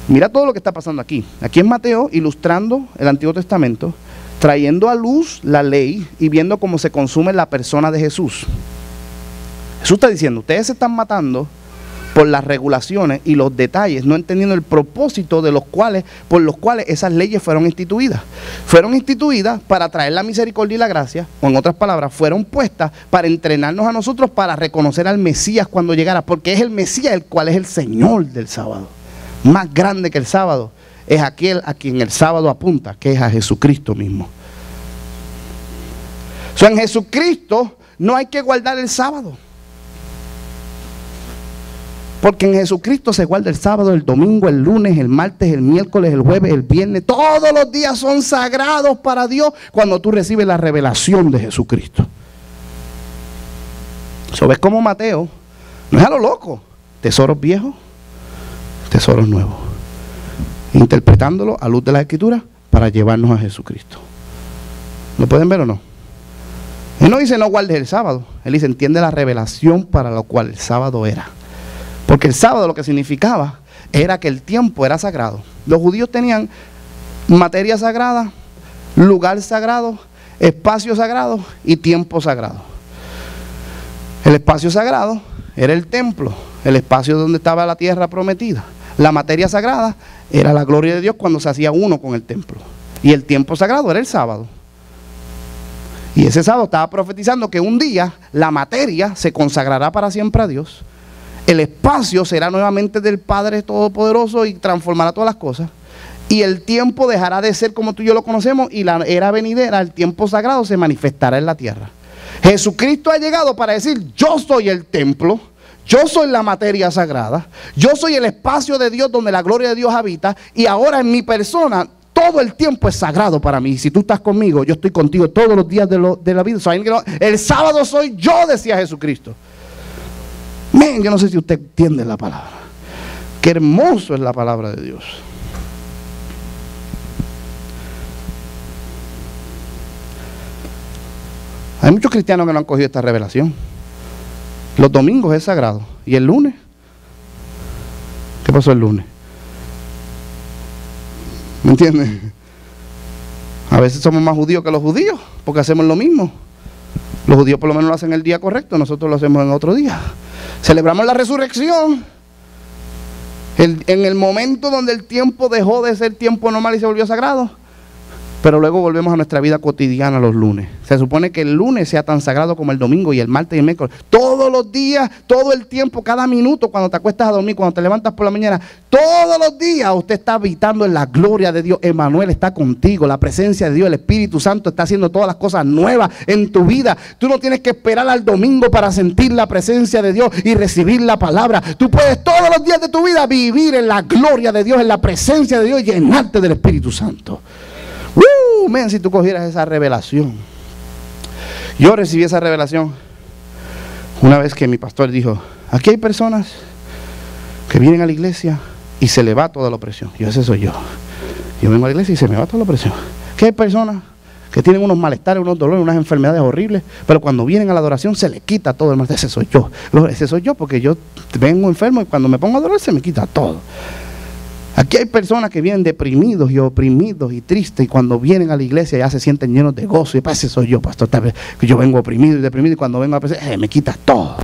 Mira todo lo que está pasando aquí. Aquí es Mateo ilustrando el Antiguo Testamento, trayendo a luz la ley y viendo cómo se consume la persona de Jesús. Jesús está diciendo: ustedes se están matando por las regulaciones y los detalles, no entendiendo el propósito por los cuales esas leyes fueron instituidas. Fueron instituidas para traer la misericordia y la gracia, o en otras palabras, fueron puestas para entrenarnos a nosotros para reconocer al Mesías cuando llegara, porque es el Mesías el cual es el Señor del sábado. Más grande que el sábado es aquel a quien el sábado apunta, que es a Jesucristo mismo. En Jesucristo no hay que guardar el sábado, porque en Jesucristo se guarda el sábado, el domingo, el lunes, el martes, el miércoles, el jueves, el viernes. Todos los días son sagrados para Dios cuando tú recibes la revelación de Jesucristo. ¿Ves cómo Mateo no es a lo loco? Tesoros viejos, tesoros nuevos, interpretándolo a luz de la Escritura para llevarnos a Jesucristo. ¿Lo pueden ver o no? Él no dice no guardes el sábado. Él dice entiende la revelación para lo cual el sábado era. Porque el sábado lo que significaba era que el tiempo era sagrado. Los judíos tenían materia sagrada, lugar sagrado, espacio sagrado y tiempo sagrado. El espacio sagrado era el templo, el espacio donde estaba la tierra prometida. La materia sagrada era la gloria de Dios cuando se hacía uno con el templo. Y el tiempo sagrado era el sábado. Y ese sábado estaba profetizando que un día la materia se consagrará para siempre a Dios. el espacio será nuevamente del Padre Todopoderoso y transformará todas las cosas. Y el tiempo dejará de ser como tú y yo lo conocemos, y la era venidera, el tiempo sagrado, se manifestará en la tierra. Jesucristo ha llegado para decir: yo soy el templo, yo soy la materia sagrada, yo soy el espacio de Dios donde la gloria de Dios habita, y ahora en mi persona todo el tiempo es sagrado para mí. Si tú estás conmigo, yo estoy contigo todos los días de la vida. El sábado soy yo, decía Jesucristo. Yo no sé si usted entiende la palabra. Qué hermoso es la palabra de Dios. Hay muchos cristianos que no han cogido esta revelación. Los domingos es sagrado. ¿Y el lunes? ¿Qué pasó el lunes? ¿Me entiendes? A veces somos más judíos que los judíos, porque hacemos lo mismo. Los judíos por lo menos lo hacen el día correcto, nosotros lo hacemos en otro día. Celebramos la resurrección en el momento donde el tiempo dejó de ser tiempo normal y se volvió sagrado. Pero luego volvemos a nuestra vida cotidiana los lunes. Se supone que el lunes sea tan sagrado como el domingo y el martes y el miércoles. Todos los días, todo el tiempo, cada minuto, cuando te acuestas a dormir, cuando te levantas por la mañana, todos los días usted está habitando en la gloria de Dios. Emmanuel está contigo, la presencia de Dios, el Espíritu Santo está haciendo todas las cosas nuevas en tu vida. Tú no tienes que esperar al domingo para sentir la presencia de Dios y recibir la palabra. Tú puedes todos los días de tu vida vivir en la gloria de Dios, en la presencia de Dios y llenarte del Espíritu Santo. Si tú cogieras esa revelación. Yo recibí esa revelación una vez que mi pastor dijo: aquí hay personas que vienen a la iglesia y se le va toda la opresión. Yo, ese soy yo. Yo vengo a la iglesia y se me va toda la opresión. Que hay personas que tienen unos malestares, unos dolores, unas enfermedades horribles, pero cuando vienen a la adoración se les quita todo el mal. Ese soy yo. Ese soy yo, porque yo vengo enfermo y cuando me pongo a adorar se me quita todo. Aquí hay personas que vienen deprimidos y oprimidos y tristes, y cuando vienen a la iglesia ya se sienten llenos de gozo. Y ese soy yo, pastor. Yo vengo oprimido y deprimido, y cuando vengo a la presencia me quita todo.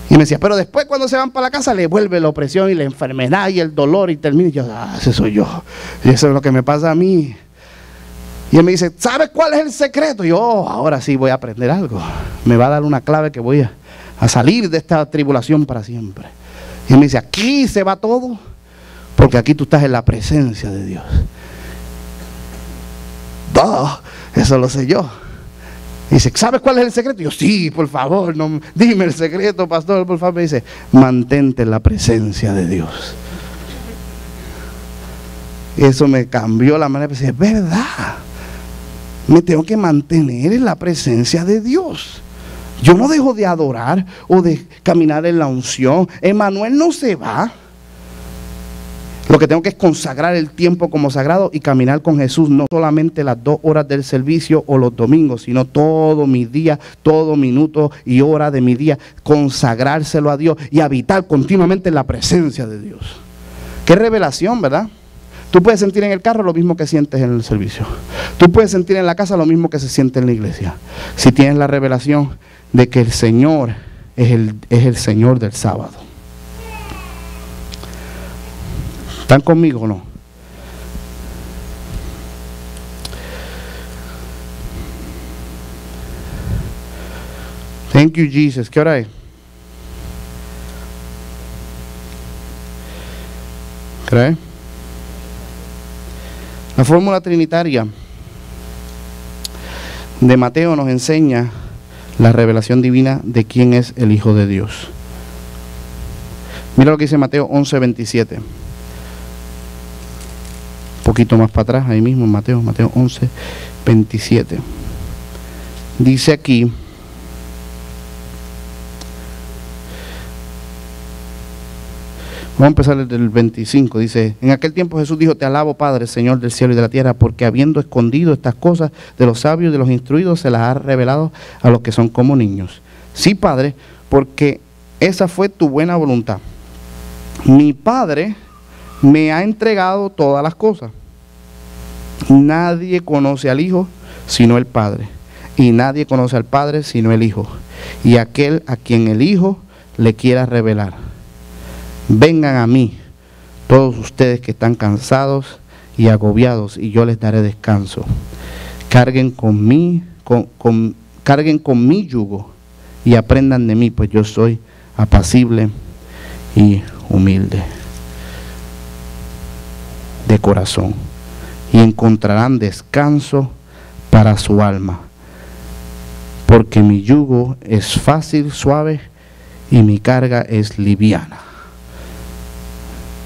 Y me decía, pero después cuando se van para la casa le vuelve la opresión y la enfermedad y el dolor, y termina. Y yo, ese soy yo. Y eso es lo que me pasa a mí. Y él me dice, ¿sabes cuál es el secreto? Y yo, ahora sí voy a aprender algo. Me va a dar una clave que voy a salir de esta tribulación para siempre. Y él me dice, aquí se va todo, porque aquí tú estás en la presencia de Dios. Eso lo sé yo. Y dice, ¿sabes cuál es el secreto? Y yo, sí, por favor, no, dime el secreto, pastor, por favor. Me dice, mantente en la presencia de Dios. Eso me cambió la manera de decir, es verdad. Me tengo que mantener en la presencia de Dios. Yo no dejo de adorar o de caminar en la unción. Emmanuel no se va. Lo que tengo que es consagrar el tiempo como sagrado y caminar con Jesús, no solamente las 2 horas del servicio o los domingos, sino todo mi día, todo minuto y hora de mi día, consagrárselo a Dios y habitar continuamente en la presencia de Dios. Qué revelación, ¿verdad? Tú puedes sentir en el carro lo mismo que sientes en el servicio. Tú puedes sentir en la casa lo mismo que se siente en la iglesia. Si tienes la revelación de que el Señor es el Señor del sábado. ¿Están conmigo o no? Thank you, Jesus. ¿Qué hora es? ¿Cree? La fórmula trinitaria de Mateo nos enseña la revelación divina de quién es el Hijo de Dios. Mira lo que dice Mateo 11:27. Un poquito más para atrás, ahí mismo en Mateo 11:27. Dice aquí, vamos a empezar desde el 25, dice, en aquel tiempo Jesús dijo, te alabo Padre, Señor del cielo y de la tierra, porque habiendo escondido estas cosas de los sabios y de los instruidos, se las ha revelado a los que son como niños. Sí, Padre, porque esa fue tu buena voluntad. Mi Padre me ha entregado todas las cosas. Nadie conoce al Hijo sino el Padre, y nadie conoce al Padre sino el Hijo, y aquel a quien el Hijo le quiera revelar. Vengan a mí todos ustedes que están cansados y agobiados, y yo les daré descanso. Carguen con mi yugo y aprendan de mí, pues yo soy apacible y humilde de corazón, y encontrarán descanso para su alma, porque mi yugo es fácil, suave, y mi carga es liviana.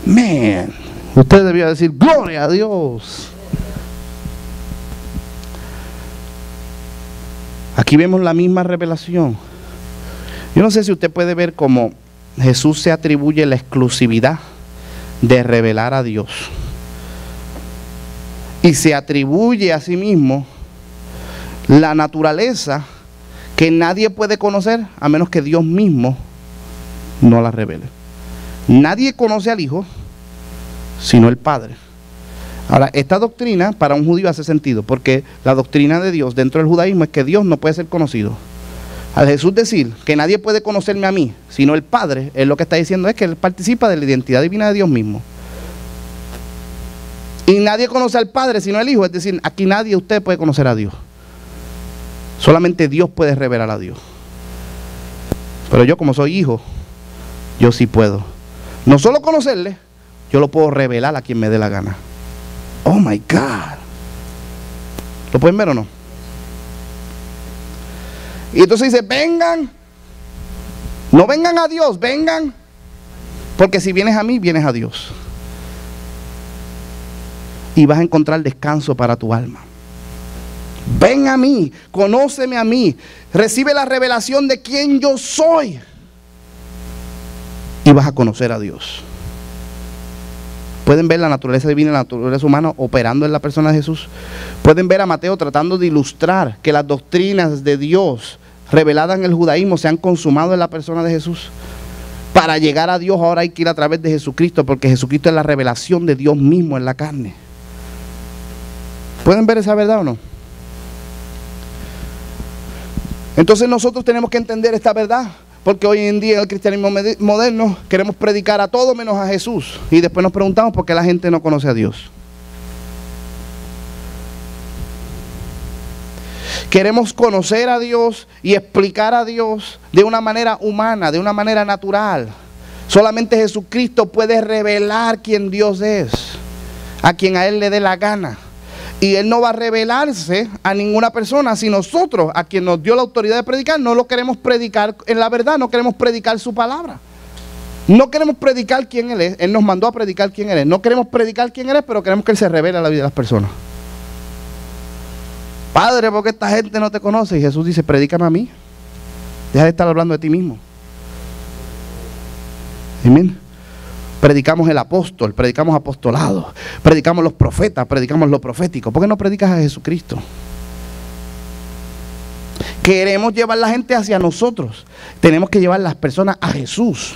Man, usted debía decir gloria a Dios. Aquí vemos la misma revelación. Yo no sé si usted puede ver cómo Jesús se atribuye la exclusividad de revelar a Dios, y se atribuye a sí mismo la naturaleza que nadie puede conocer a menos que Dios mismo no la revele. Nadie conoce al Hijo sino el Padre. Ahora, esta doctrina para un judío hace sentido, porque la doctrina de Dios dentro del judaísmo es que Dios no puede ser conocido. Al Jesús decir que nadie puede conocerme a mí sino el Padre, él lo que está diciendo es que él participa de la identidad divina de Dios mismo. Y nadie conoce al Padre sino el Hijo, es decir, aquí nadie de ustedes puede conocer a Dios. Solamente Dios puede revelar a Dios. Pero yo, como soy hijo, yo sí puedo. No solo conocerle, yo lo puedo revelar a quien me dé la gana. Oh my God. ¿Lo pueden ver o no? Y entonces dice, vengan. No vengan a Dios, vengan. Porque si vienes a mí, vienes a Dios. Y vas a encontrar descanso para tu alma. Ven a mí, conóceme a mí, recibe la revelación de quién yo soy. Y vas a conocer a Dios. Pueden ver la naturaleza divina y la naturaleza humana operando en la persona de Jesús. Pueden ver a Mateo tratando de ilustrar que las doctrinas de Dios reveladas en el judaísmo se han consumado en la persona de Jesús. Para llegar a Dios ahora hay que ir a través de Jesucristo, porque Jesucristo es la revelación de Dios mismo en la carne. ¿Pueden ver esa verdad o no? Entonces nosotros tenemos que entender esta verdad, porque hoy en día en el cristianismo moderno queremos predicar a todo menos a Jesús, y después nos preguntamos por qué la gente no conoce a Dios. Queremos conocer a Dios y explicar a Dios de una manera humana, de una manera natural. Solamente Jesucristo puede revelar quién Dios es, a quien a Él le dé la gana. Y Él no va a revelarse a ninguna persona si nosotros, a quien nos dio la autoridad de predicar, no lo queremos predicar en la verdad, no queremos predicar su palabra. No queremos predicar quién Él es. Él nos mandó a predicar quién Él es. No queremos predicar quién Él es, pero queremos que Él se revele a la vida de las personas. Padre, ¿por qué esta gente no te conoce? Y Jesús dice, predícame a mí. Deja de estar hablando de ti mismo. Amén. Predicamos el apóstol, predicamos apostolado, predicamos los profetas, predicamos lo profético. ¿Por qué no predicas a Jesucristo? Queremos llevar la gente hacia nosotros. Tenemos que llevar las personas a Jesús.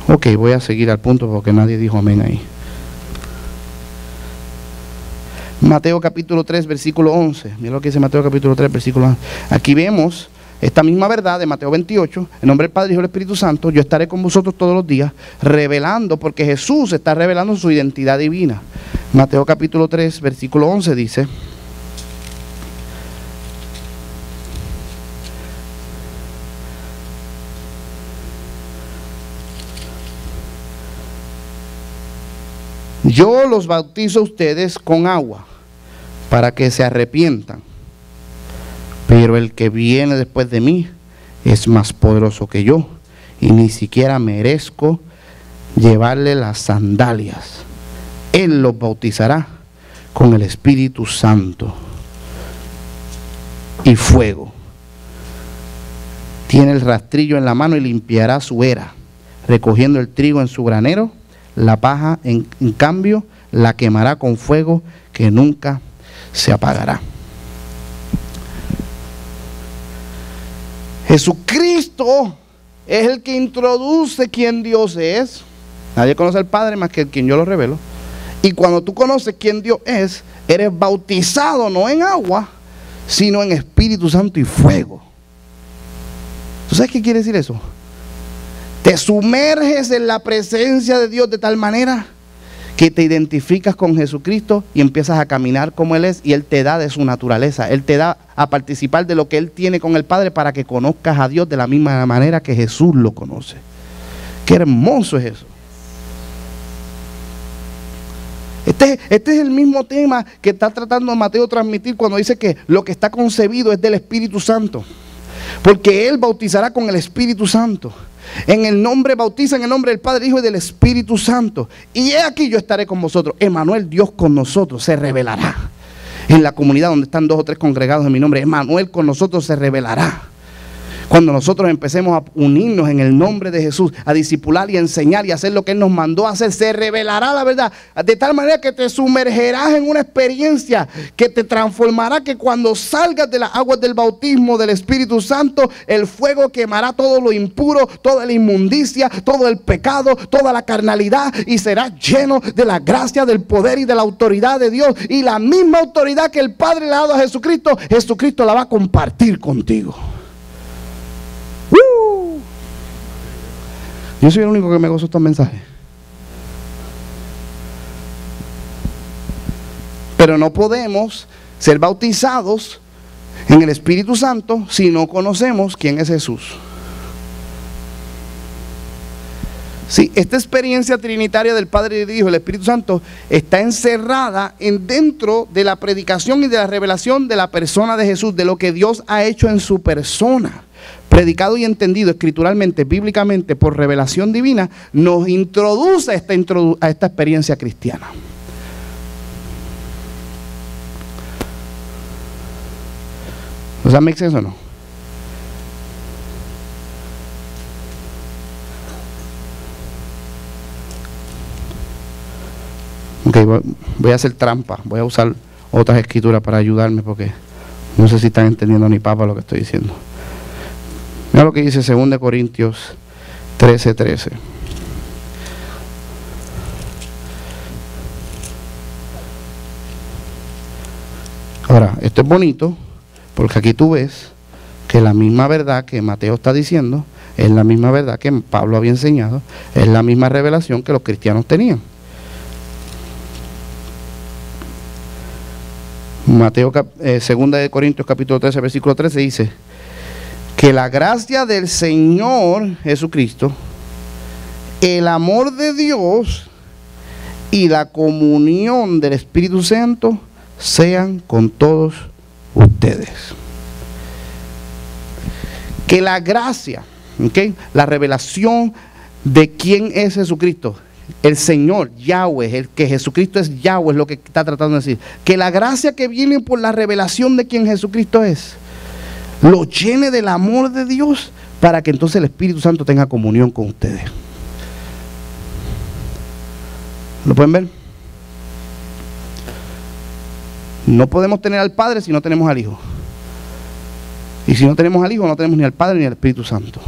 Ok, voy a seguir al punto porque nadie dijo amén ahí. Mateo capítulo 3, versículo 11. Mira lo que dice Mateo capítulo 3, versículo 11. Aquí vemos esta misma verdad de Mateo 28, en nombre del Padre, Hijo y del Espíritu Santo. Yo estaré con vosotros todos los días, revelando, porque Jesús está revelando su identidad divina. Mateo capítulo 3, versículo 11 dice: yo los bautizo a ustedes con agua para que se arrepientan, pero el que viene después de mí es más poderoso que yo, y ni siquiera merezco llevarle las sandalias. Él los bautizará con el Espíritu Santo y fuego. Tiene el rastrillo en la mano y limpiará su era, recogiendo el trigo en su granero. La paja, en cambio, la quemará con fuego que nunca se apagará. Jesucristo es el que introduce quién Dios es. Nadie conoce al Padre más que quien yo lo revelo. Y cuando tú conoces quién Dios es, eres bautizado no en agua, sino en Espíritu Santo y fuego. ¿Tú sabes qué quiere decir eso? Te sumerges en la presencia de Dios de tal manera que te identificas con Jesucristo y empiezas a caminar como Él es, y Él te da de su naturaleza, Él te da a participar de lo que Él tiene con el Padre para que conozcas a Dios de la misma manera que Jesús lo conoce. Qué hermoso es eso. Este es el mismo tema que está tratando Mateo transmitir cuando dice que lo que está concebido es del Espíritu Santo. Porque Él bautizará con el Espíritu Santo. Bautiza en el nombre del Padre, Hijo y del Espíritu Santo. Y he aquí yo estaré con vosotros. Emmanuel, Dios con nosotros, se revelará. En la comunidad donde están 2 o 3 congregados en mi nombre, Emmanuel con nosotros se revelará. Cuando nosotros empecemos a unirnos en el nombre de Jesús, a discipular y a enseñar y a hacer lo que Él nos mandó a hacer, se revelará la verdad, de tal manera que te sumergerás en una experiencia que te transformará, que cuando salgas de las aguas del bautismo del Espíritu Santo, el fuego quemará todo lo impuro, toda la inmundicia, todo el pecado, toda la carnalidad, y serás lleno de la gracia, del poder y de la autoridad de Dios. Y la misma autoridad que el Padre le ha dado a Jesucristo, Jesucristo la va a compartir contigo. Yo soy el único que me gozo estos mensajes. Pero no podemos ser bautizados en el Espíritu Santo si no conocemos quién es Jesús. Sí, esta experiencia trinitaria del Padre y del Hijo y del Espíritu Santo está encerrada dentro de la predicación y de la revelación de la persona de Jesús, de lo que Dios ha hecho en su persona. Predicado y entendido escrituralmente, bíblicamente, por revelación divina, nos introduce a esta experiencia cristiana. ¿Does that make sense o no? Ok, voy a hacer trampa, voy a usar otras escrituras para ayudarme, porque no sé si están entendiendo ni papa lo que estoy diciendo. Mira lo que dice 2 Corintios 13:13. Ahora, esto es bonito, porque aquí tú ves que la misma verdad que Mateo está diciendo es la misma verdad que Pablo había enseñado, es la misma revelación que los cristianos tenían. Mateo, 2 Corintios capítulo 13, versículo 13 dice que la gracia del Señor Jesucristo, el amor de Dios y la comunión del Espíritu Santo sean con todos ustedes. Que la gracia, ¿okay?, la revelación de quién es Jesucristo, el Señor, Yahweh, el que Jesucristo es Yahweh, es lo que está tratando de decir. Que la gracia que viene por la revelación de quién Jesucristo es, lo llene del amor de Dios, para que entonces el Espíritu Santo tenga comunión con ustedes. ¿Lo pueden ver? No podemos tener al Padre si no tenemos al Hijo. Y si no tenemos al Hijo, no tenemos ni al Padre ni al Espíritu Santo.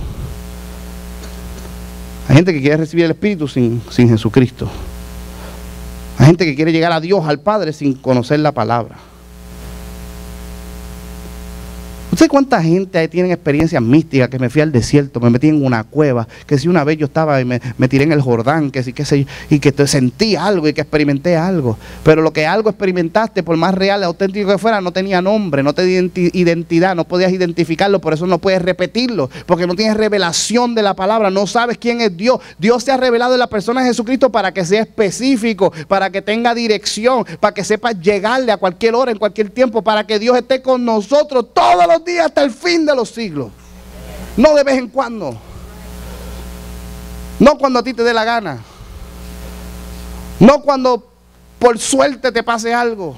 Hay gente que quiere recibir el Espíritu sin Jesucristo. Hay gente que quiere llegar a Dios, al Padre, sin conocer la palabra. ¿Usted cuánta gente ahí tiene experiencias místicas? Que me fui al desierto, me metí en una cueva, que si una vez yo estaba y me tiré en el Jordán, que si qué sé yo, y que sentí algo y que experimenté algo. Pero lo que algo experimentaste, por más real y auténtico que fuera, no tenía nombre, no tenía identidad, no podías identificarlo, por eso no puedes repetirlo, porque no tienes revelación de la palabra, no sabes quién es Dios. Dios se ha revelado en la persona de Jesucristo para que sea específico, para que tenga dirección, para que sepas llegarle a cualquier hora, en cualquier tiempo, para que Dios esté con nosotros todos los días hasta el fin de los siglos. No de vez en cuando, no cuando a ti te dé la gana, no cuando por suerte te pase algo.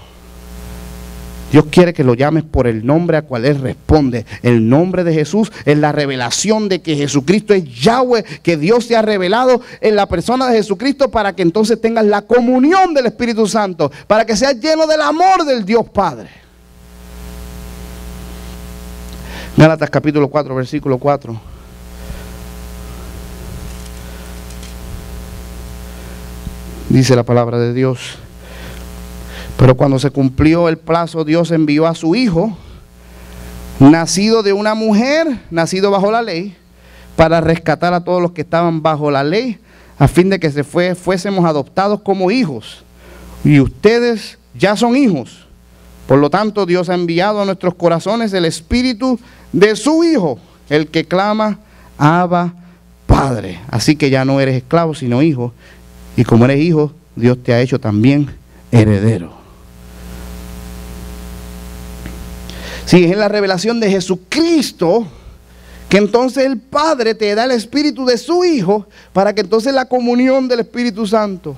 Dios quiere que lo llames por el nombre a cual Él responde. El nombre de Jesús es la revelación de que Jesucristo es Yahweh, que Dios se ha revelado en la persona de Jesucristo, para que entonces tengas la comunión del Espíritu Santo, para que seas lleno del amor del Dios Padre. Gálatas capítulo 4, versículo 4. Dice la palabra de Dios: pero cuando se cumplió el plazo, Dios envió a su Hijo, nacido de una mujer, nacido bajo la ley, para rescatar a todos los que estaban bajo la ley, a fin de que fuésemos adoptados como hijos. Y ustedes ya son hijos. Por lo tanto, Dios ha enviado a nuestros corazones el espíritu de su Hijo, el que clama, Abba, Padre. Así que ya no eres esclavo, sino hijo. Y como eres hijo, Dios te ha hecho también heredero. Sí, es en la revelación de Jesucristo que entonces el Padre te da el espíritu de su Hijo, para que entonces la comunión del Espíritu Santo,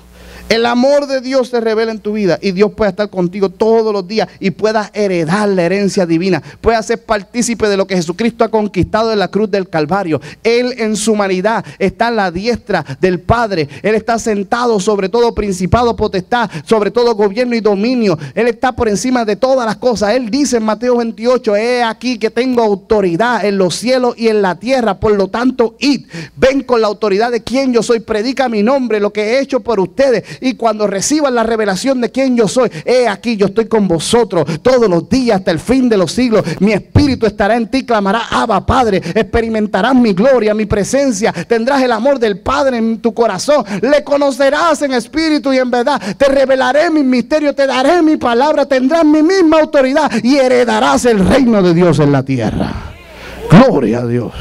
el amor de Dios se revela en tu vida y Dios pueda estar contigo todos los días y puedas heredar la herencia divina. Puedas ser partícipe de lo que Jesucristo ha conquistado en la cruz del Calvario. Él en su humanidad está a la diestra del Padre. Él está sentado sobre todo principado, potestad, sobre todo gobierno y dominio. Él está por encima de todas las cosas. Él dice en Mateo 28, he aquí que tengo autoridad en los cielos y en la tierra. Por lo tanto, id, ven con la autoridad de quien yo soy, predica mi nombre, lo que he hecho por ustedes. Y cuando reciban la revelación de quién yo soy, he aquí yo estoy con vosotros todos los días hasta el fin de los siglos. Mi espíritu estará en ti, clamará Abba, Padre. Experimentarás mi gloria, mi presencia. Tendrás el amor del Padre en tu corazón. Le conocerás en espíritu y en verdad. Te revelaré mis misterios, te daré mi palabra. Tendrás mi misma autoridad y heredarás el reino de Dios en la tierra. Gloria a Dios.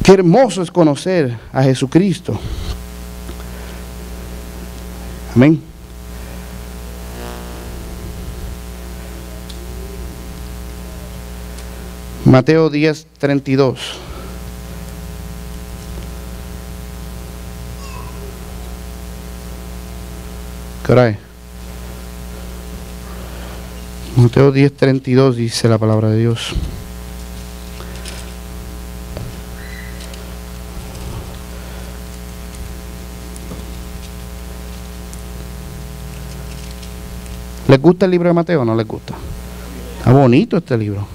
Qué hermoso es conocer a Jesucristo. Amén. Mateo 10:32. ¿Qué hora es? Mateo 10:32 dice la palabra de Dios. ¿Les gusta el libro de Mateo o no les gusta? Está bonito este libro.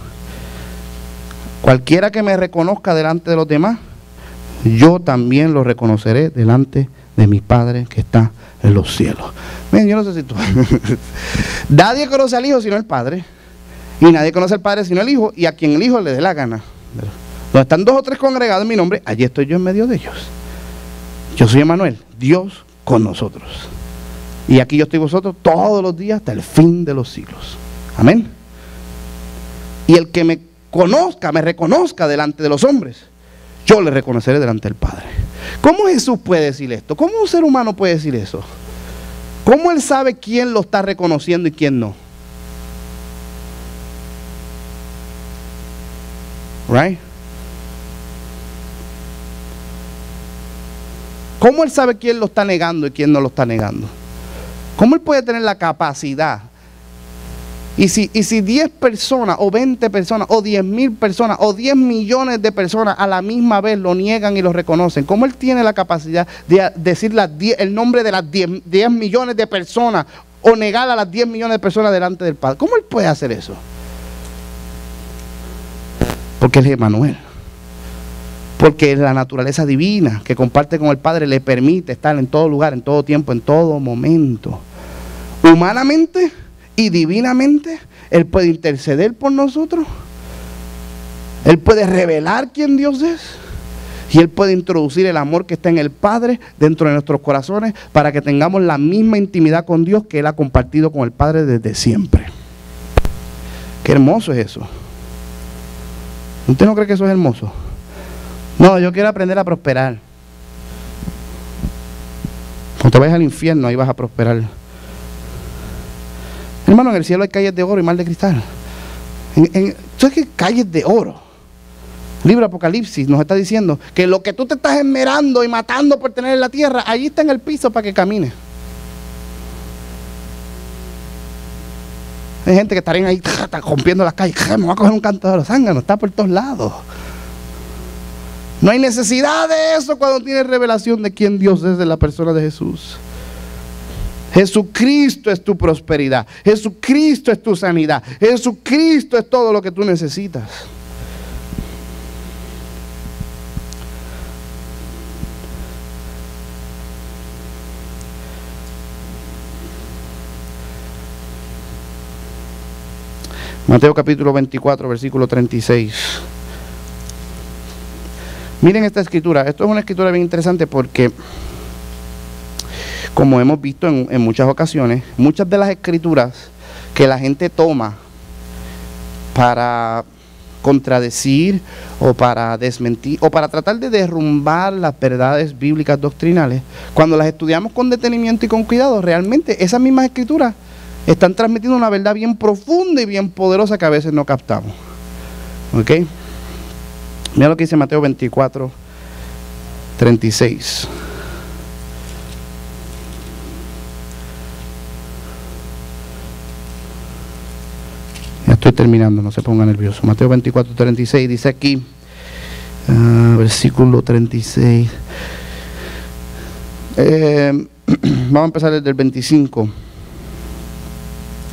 Cualquiera que me reconozca delante de los demás, yo también lo reconoceré delante de mi Padre que está en los cielos. Miren, yo no sé si tú... Nadie conoce al Hijo sino el Padre. Y nadie conoce al Padre sino el Hijo, y a quien el Hijo le dé la gana. Donde están 2 o 3 congregados en mi nombre, allí estoy yo en medio de ellos. Yo soy Emmanuel, Dios con nosotros. Y aquí yo estoy vosotros todos los días hasta el fin de los siglos. Amén. Y el que me conozca, me reconozca delante de los hombres, yo le reconoceré delante del Padre. ¿Cómo Jesús puede decir esto? ¿Cómo un ser humano puede decir eso? ¿Cómo él sabe quién lo está reconociendo y quién no? Right? ¿Cómo él sabe quién lo está negando y quién no lo está negando? ¿Cómo él puede tener la capacidad? Y si 10 personas o 20 personas o 10,000 personas o 10 millones de personas a la misma vez lo niegan y lo reconocen, ¿cómo él tiene la capacidad de decir el nombre de las 10 millones de personas o negar a las 10 millones de personas delante del Padre? ¿Cómo él puede hacer eso? Porque él es Emmanuel. Porque la naturaleza divina que comparte con el Padre le permite estar en todo lugar, en todo tiempo, en todo momento. Humanamente y divinamente, Él puede interceder por nosotros. Él puede revelar quién Dios es. Y Él puede introducir el amor que está en el Padre dentro de nuestros corazones para que tengamos la misma intimidad con Dios que Él ha compartido con el Padre desde siempre. Qué hermoso es eso. ¿Usted no cree que eso es hermoso? No, yo quiero aprender a prosperar. Cuando te vayas al infierno, ahí vas a prosperar. Hermano, en el cielo hay calles de oro y mar de cristal. ¿Sabes qué? Calles de oro. El libro Apocalipsis nos está diciendo que lo que tú te estás esmerando y matando por tener en la tierra, allí está en el piso para que camines. Hay gente que estarían ahí rompiendo las calles. Me va a coger un canto de los zánganos. Está por todos lados. No hay necesidad de eso cuando tienes revelación de quién Dios es en la persona de Jesús. Jesucristo es tu prosperidad. Jesucristo es tu sanidad. Jesucristo es todo lo que tú necesitas. Mateo capítulo 24, versículo 36. Miren esta escritura. Esto es una escritura bien interesante porque, como hemos visto en muchas ocasiones, muchas de las escrituras que la gente toma para contradecir o para desmentir o para tratar de derrumbar las verdades bíblicas doctrinales, cuando las estudiamos con detenimiento y con cuidado, realmente esas mismas escrituras están transmitiendo una verdad bien profunda y bien poderosa que a veces no captamos. ¿Ok? Mira lo que dice Mateo 24, 36. Ya estoy terminando, no se ponga nervioso. Mateo 24, 36 dice aquí, versículo 36. Vamos a empezar desde el 25.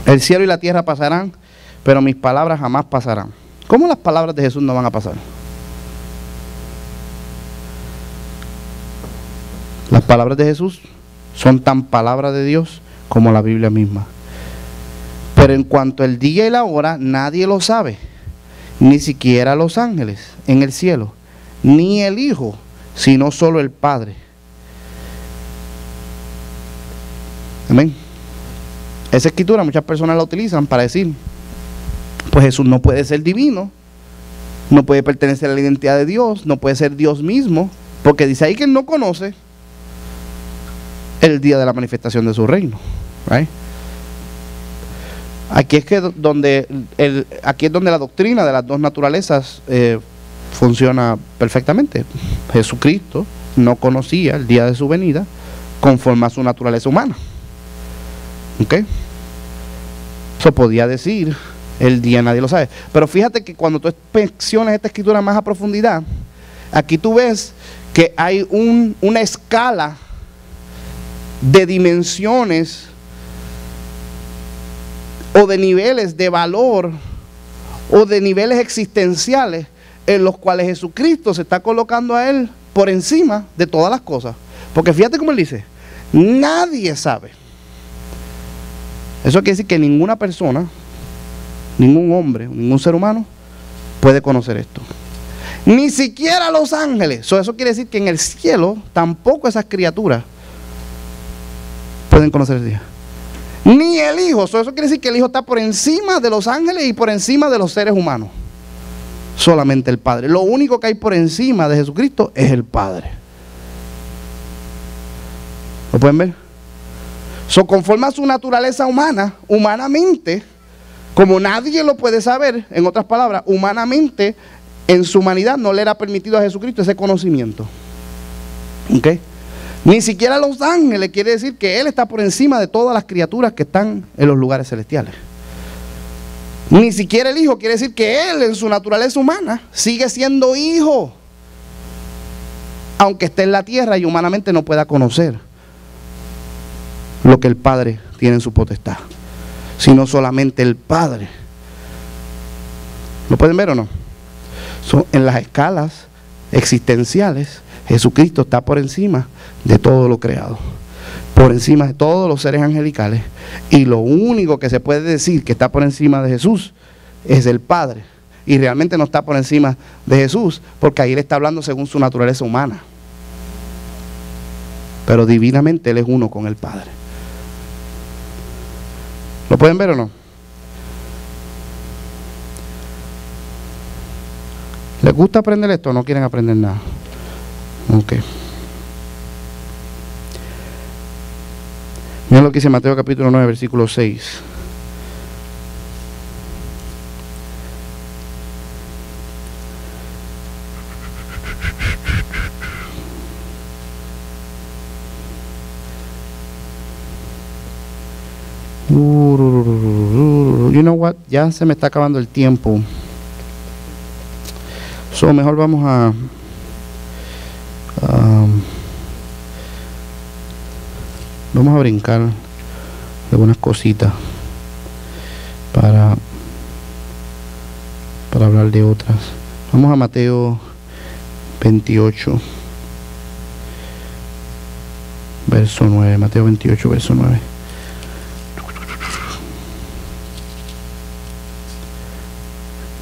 El cielo y la tierra pasarán, pero mis palabras jamás pasarán. ¿Cómo las palabras de Jesús no van a pasar? Las palabras de Jesús son tan palabra de Dios como la Biblia misma. Pero en cuanto al día y la hora, nadie lo sabe, ni siquiera los ángeles en el cielo, ni el Hijo, sino solo el Padre. Amén. Esa escritura muchas personas la utilizan para decir, pues Jesús no puede ser divino, no puede pertenecer a la identidad de Dios, no puede ser Dios mismo, porque dice ahí que Él no conoce el día de la manifestación de su reino. Right? Aquí es donde la doctrina de las dos naturalezas funciona perfectamente. Jesucristo no conocía el día de su venida conforme a su naturaleza humana. ¿Ok? Eso podía decir, el día nadie lo sabe. Pero fíjate que cuando tú inspeccionas esta escritura más a profundidad, aquí tú ves que hay una escala de dimensiones o de niveles de valor o de niveles existenciales en los cuales Jesucristo se está colocando a Él por encima de todas las cosas. Porque fíjate cómo Él dice, nadie sabe. Eso quiere decir que ninguna persona, ningún hombre, ningún ser humano puede conocer esto. Ni siquiera los ángeles. Eso quiere decir que en el cielo tampoco esas criaturas pueden conocer el día. Ni el Hijo. Eso quiere decir que el Hijo está por encima de los ángeles y por encima de los seres humanos. Solamente el Padre. Lo único que hay por encima de Jesucristo es el Padre. ¿Lo pueden ver? Conforme a su naturaleza humana, humanamente, como nadie lo puede saber, en otras palabras, humanamente, en su humanidad no le era permitido a Jesucristo ese conocimiento. ¿Ok? Ni siquiera los ángeles, quiere decir que Él está por encima de todas las criaturas que están en los lugares celestiales. Ni siquiera el Hijo, quiere decir que Él en su naturaleza humana sigue siendo Hijo, aunque esté en la tierra y humanamente no pueda conocer lo que el Padre tiene en su potestad, sino solamente el Padre. ¿Lo pueden ver o no? En las escalas existenciales, Jesucristo está por encima de todo lo creado, por encima de todos los seres angelicales, y lo único que se puede decir que está por encima de Jesús es el Padre, y realmente no está por encima de Jesús, porque ahí Él está hablando según su naturaleza humana, pero divinamente Él es uno con el Padre. ¿Lo pueden ver o no? ¿Les gusta aprender esto o no quieren aprender nada? Ok. Mira lo que dice Mateo capítulo 9, versículo 6. You know what? Ya se me está acabando el tiempo. Mejor vamos a brincar algunas cositas para hablar de otras. Vamos a Mateo 28 verso 9. Mateo 28 verso 9.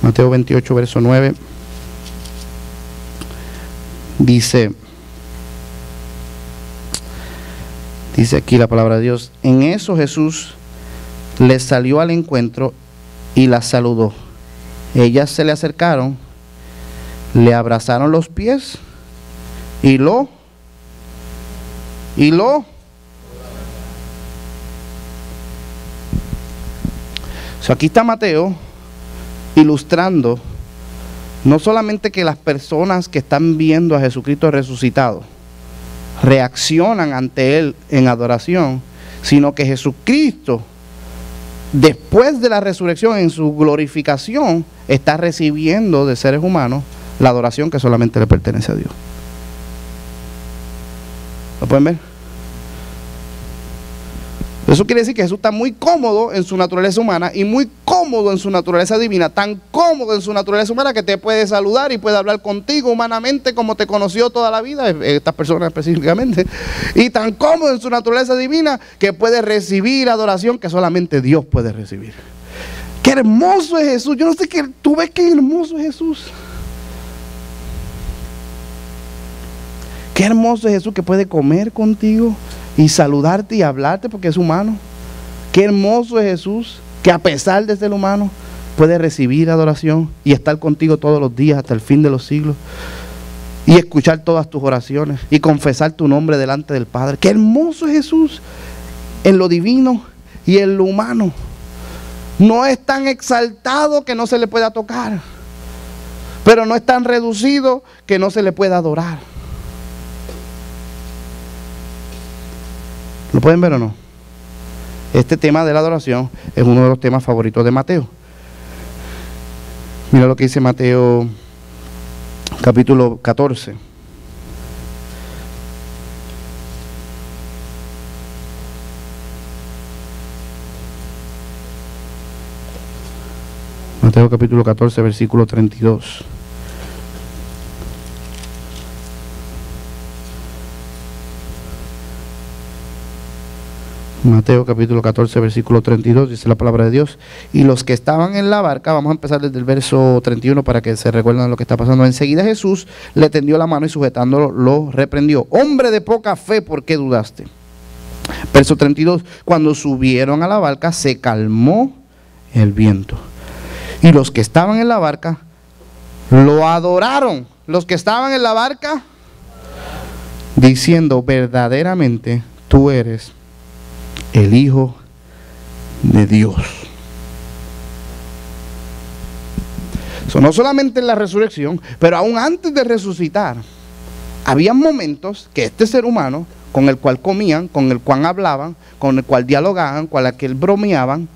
Mateo 28 verso 9. Dice aquí la palabra de Dios: en eso Jesús les salió al encuentro y las saludó. Ellas se le acercaron, le abrazaron los pies y aquí está Mateo ilustrando no solamente que las personas que están viendo a Jesucristo resucitado reaccionan ante Él en adoración, sino que Jesucristo, después de la resurrección, en su glorificación, está recibiendo de seres humanos la adoración que solamente le pertenece a Dios. ¿Lo pueden ver? Eso quiere decir que Jesús está muy cómodo en su naturaleza humana y muy cómodo en su naturaleza divina, tan cómodo en su naturaleza humana que te puede saludar y puede hablar contigo humanamente como te conoció toda la vida, estas personas específicamente, y tan cómodo en su naturaleza divina que puede recibir adoración que solamente Dios puede recibir. ¡Qué hermoso es Jesús! Yo no sé qué, tú ves qué hermoso es Jesús. Qué hermoso es Jesús, que puede comer contigo y saludarte y hablarte porque es humano. Qué hermoso es Jesús, que a pesar de ser humano puede recibir adoración y estar contigo todos los días hasta el fin de los siglos, y escuchar todas tus oraciones y confesar tu nombre delante del Padre. Qué hermoso es Jesús en lo divino y en lo humano. No es tan exaltado que no se le pueda tocar, pero no es tan reducido que no se le pueda adorar. ¿Lo pueden ver o no? Este tema de la adoración es uno de los temas favoritos de Mateo. Mira lo que dice Mateo capítulo 14. Mateo capítulo 14, versículo 32. Mateo capítulo 14, versículo 32, dice la palabra de Dios: y los que estaban en la barca, vamos a empezar desde el verso 31 para que se recuerden de lo que está pasando. Enseguida Jesús le tendió la mano y sujetándolo lo reprendió: hombre de poca fe, ¿por qué dudaste? Verso 32, cuando subieron a la barca se calmó el viento, y los que estaban en la barca lo adoraron. Los que estaban en la barca diciendo: verdaderamente tú eres el Hijo de Dios. No solamente en la resurrección, pero aún antes de resucitar, había momentos que este ser humano, con el cual comían, con el cual hablaban, con el cual dialogaban, con el que bromeaban,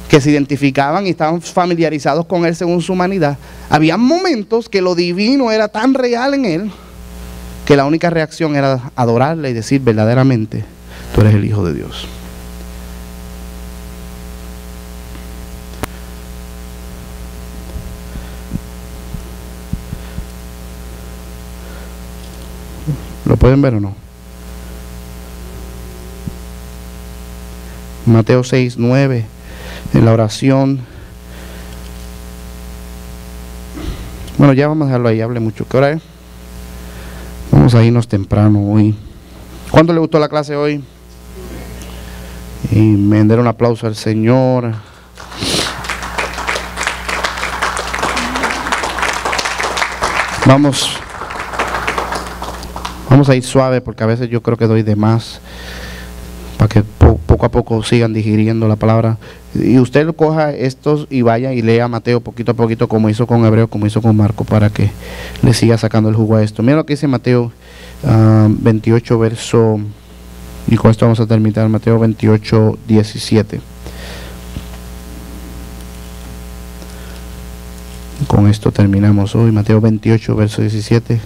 que se identificaban y estaban familiarizados con él según su humanidad, había momentos que lo divino era tan real en él que la única reacción era adorarle y decir: verdaderamente tú eres el Hijo de Dios. ¿Lo pueden ver o no? Mateo 6, 9, en la oración. Bueno, ya vamos a dejarlo ahí, hable mucho. ¿Qué hora es? Vamos a irnos temprano hoy. ¿Cuánto le gustó la clase hoy? Y me den un aplauso al Señor. Vamos a ir suave, porque a veces yo creo que doy de más, para que poco a poco sigan digiriendo la palabra. Y usted coja estos y vaya y lea Mateo poquito a poquito, como hizo con Hebreo, como hizo con Marco, para que le siga sacando el jugo a esto. Mira lo que dice Mateo 28, verso, y con esto vamos a terminar. Mateo 28, 17. Con esto terminamos hoy. Mateo 28, verso 17.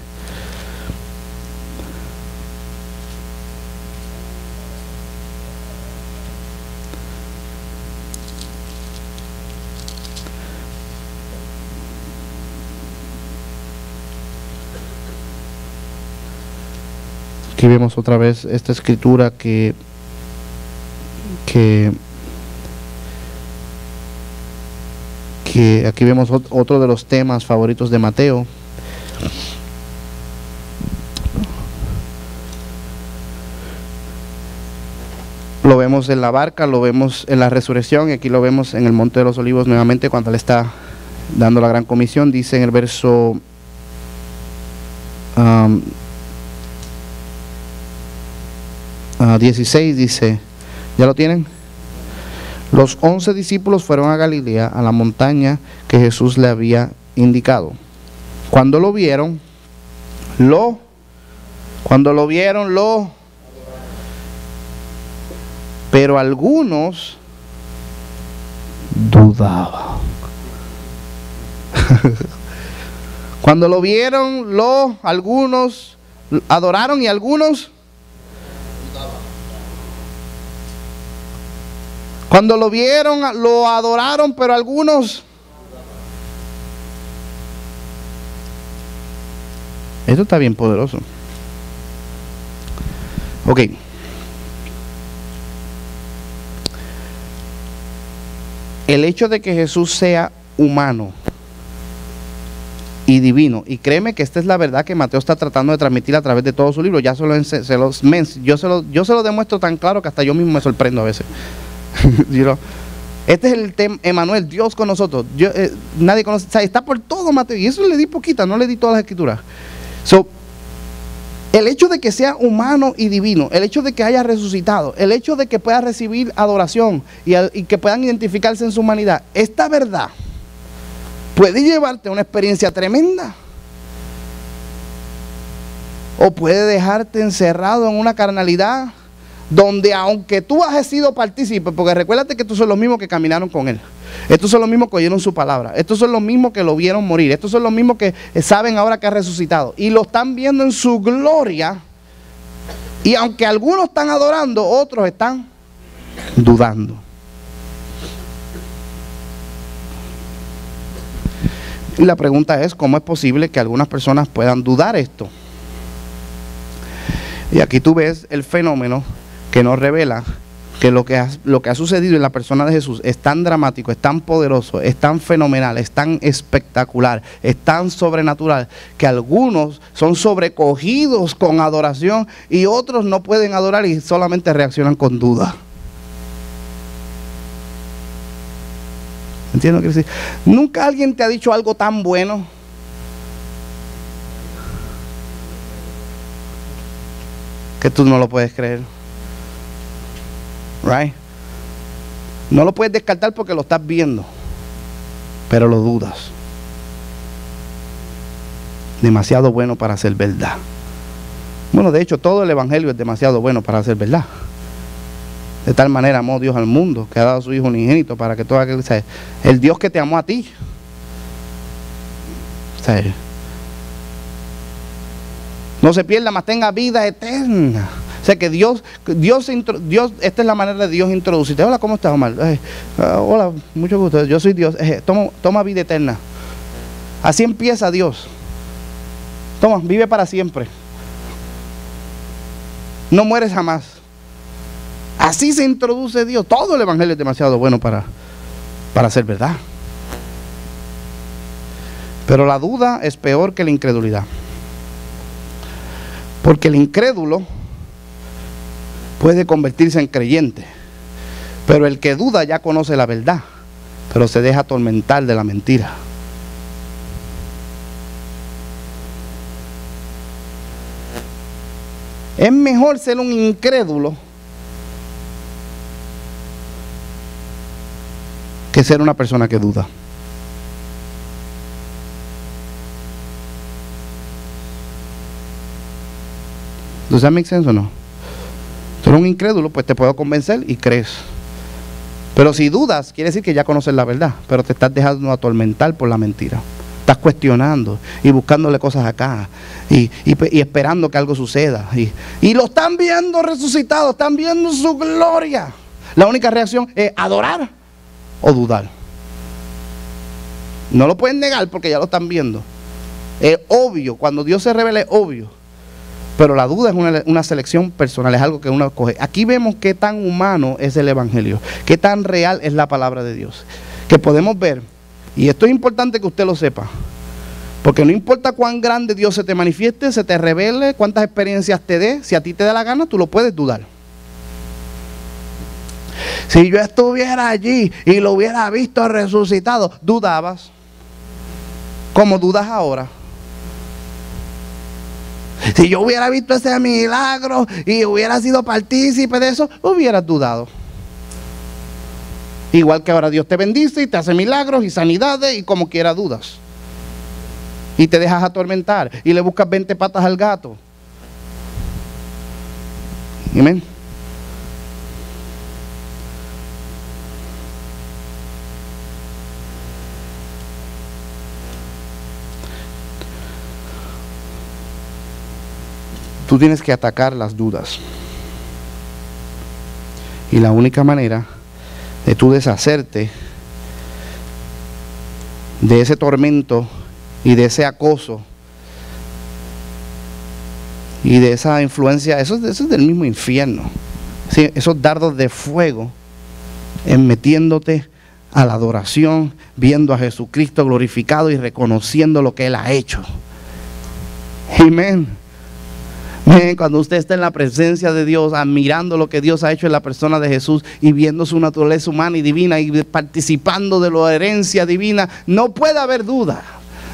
Aquí vemos otra vez esta escritura que aquí vemos otro de los temas favoritos de Mateo. Lo vemos en la barca, lo vemos en la resurrección, y aquí lo vemos en el Monte de los Olivos nuevamente cuando Él está dando la gran comisión. Dice en el verso 16, dice, ¿ya lo tienen? Los 11 discípulos fueron a Galilea, a la montaña que Jesús le había indicado. Cuando lo vieron, pero algunos dudaban. Cuando lo vieron, algunos adoraron y algunos dudaban. Cuando lo vieron, lo adoraron, pero algunos. Esto está bien poderoso. Ok. El hecho de que Jesús sea humano y divino, y créeme que esta es la verdad que Mateo está tratando de transmitir a través de todo su libro. Ya yo se lo demuestro tan claro que hasta yo mismo me sorprendo a veces. Este es el tema, Emmanuel, Dios con nosotros. Nadie conoce, o sea, está por todo Mateo, y eso le di poquita, no le di todas las escrituras. El hecho de que sea humano y divino, el hecho de que haya resucitado, el hecho de que pueda recibir adoración y que puedan identificarse en su humanidad, esta verdad puede llevarte a una experiencia tremenda, o puede dejarte encerrado en una carnalidad donde, aunque tú has sido partícipe, porque recuérdate que estos son los mismos que caminaron con Él, estos son los mismos que oyeron su palabra, estos son los mismos que lo vieron morir, estos son los mismos que saben ahora que ha resucitado y lo están viendo en su gloria, y aunque algunos están adorando, otros están dudando. Y la pregunta es, ¿cómo es posible que algunas personas puedan dudar esto? Y aquí tú ves el fenómeno que nos revela que lo que ha sucedido en la persona de Jesús es tan dramático, es tan poderoso, es tan fenomenal, es tan espectacular, es tan sobrenatural, que algunos son sobrecogidos con adoración y otros no pueden adorar y solamente reaccionan con duda. ¿Entiendes lo que quiero decir? ¿Nunca alguien te ha dicho algo tan bueno que tú no lo puedes creer? Right? No lo puedes descartar porque lo estás viendo, pero lo dudas. Demasiado bueno para ser verdad. Bueno, de hecho, todo el evangelio es demasiado bueno para ser verdad. De tal manera amó Dios al mundo, que ha dado a su Hijo unigénito para que todo aquel, ¿sabes? El Dios que te amó a ti, ¿sabes? No se pierda, mas tenga vida eterna. O sea que Dios, esta es la manera de Dios introducirte. Hola, ¿cómo estás, Omar? Hola, mucho gusto, yo soy Dios. Toma vida eterna. Así empieza Dios. Toma, vive para siempre. No mueres jamás. Así se introduce Dios. Todo el evangelio es demasiado bueno para ser verdad. Pero la duda es peor que la incredulidad. Porque el incrédulo puede convertirse en creyente, pero el que duda ya conoce la verdad, pero se deja atormentar de la mentira. Es mejor ser un incrédulo que ser una persona que duda. ¿Does that make sense o no? Tú eres un incrédulo, pues te puedo convencer y crees. Pero si dudas, quiere decir que ya conoces la verdad, pero te estás dejando atormentar por la mentira. Estás cuestionando y buscándole cosas acá y esperando que algo suceda. Y lo están viendo resucitado, están viendo su gloria. La única reacción es adorar o dudar. No lo pueden negar porque ya lo están viendo. Es obvio, cuando Dios se revela es obvio. Pero la duda es una selección personal, es algo que uno escoge. Aquí vemos qué tan humano es el evangelio, qué tan real es la palabra de Dios. Que podemos ver, y esto es importante que usted lo sepa, porque no importa cuán grande Dios se te manifieste, se te revele, cuántas experiencias te dé, si a ti te da la gana, tú lo puedes dudar. Si yo estuviera allí y lo hubiera visto resucitado, dudabas. ¿Cómo dudas ahora? Si yo hubiera visto ese milagro y hubiera sido partícipe de eso, hubieras dudado. Igual que ahora Dios te bendice y te hace milagros y sanidades y como quiera dudas. Y te dejas atormentar y le buscas 20 patas al gato. Amén. Tú tienes que atacar las dudas. Y la única manera de tú deshacerte de ese tormento y de ese acoso y de esa influencia, eso es del mismo infierno. ¿Sí? Esos dardos de fuego en metiéndote a la adoración, viendo a Jesucristo glorificado y reconociendo lo que Él ha hecho. Amén. Cuando usted está en la presencia de Dios, admirando lo que Dios ha hecho en la persona de Jesús y viendo su naturaleza humana y divina y participando de la herencia divina, no puede haber duda.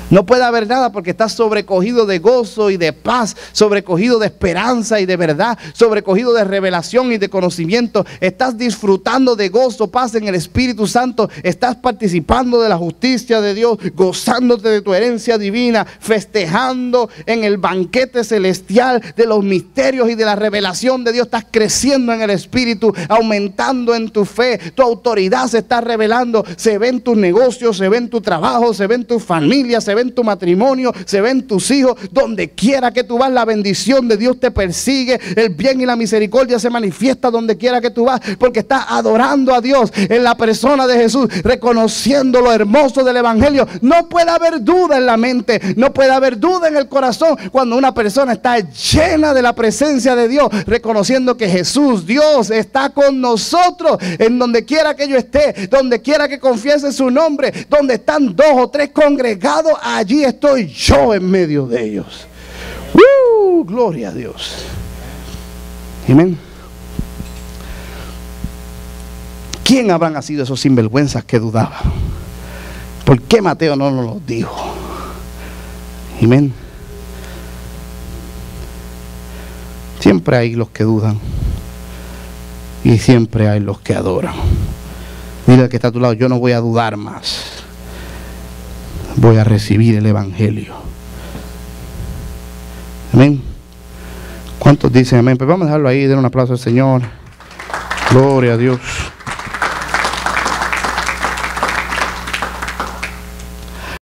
No puede haber nada porque estás sobrecogido de gozo y de paz, sobrecogido de esperanza y de verdad, sobrecogido de revelación y de conocimiento. Estás disfrutando de gozo, paz en el Espíritu Santo. Estás participando de la justicia de Dios, gozándote de tu herencia divina, festejando en el banquete celestial de los misterios y de la revelación de Dios. Estás creciendo en el Espíritu, aumentando en tu fe. Tu autoridad se está revelando. Se ve en tus negocios, se ve en tu trabajo, se ve en tu familia, se ve en tu matrimonio, se ven tus hijos. Donde quiera que tú vas, la bendición de Dios te persigue. El bien y la misericordia se manifiesta donde quiera que tú vas, porque estás adorando a Dios en la persona de Jesús, reconociendo lo hermoso del evangelio. No puede haber duda en la mente, no puede haber duda en el corazón cuando una persona está llena de la presencia de Dios, reconociendo que Jesús, Dios, está con nosotros en donde quiera que yo esté, donde quiera que confiese su nombre, donde están 2 o 3 congregados, allí estoy yo en medio de ellos. Gloria a Dios. Amén. ¿Quién habrán sido esos sinvergüenzas que dudaban? ¿Por qué Mateo no nos lo dijo? Amén. Siempre hay los que dudan y siempre hay los que adoran. Dile al que está a tu lado: yo no voy a dudar más. Voy a recibir el evangelio. Amén. ¿Cuántos dicen amén? Pues vamos a dejarlo ahí, den un aplauso al Señor. Gloria a Dios.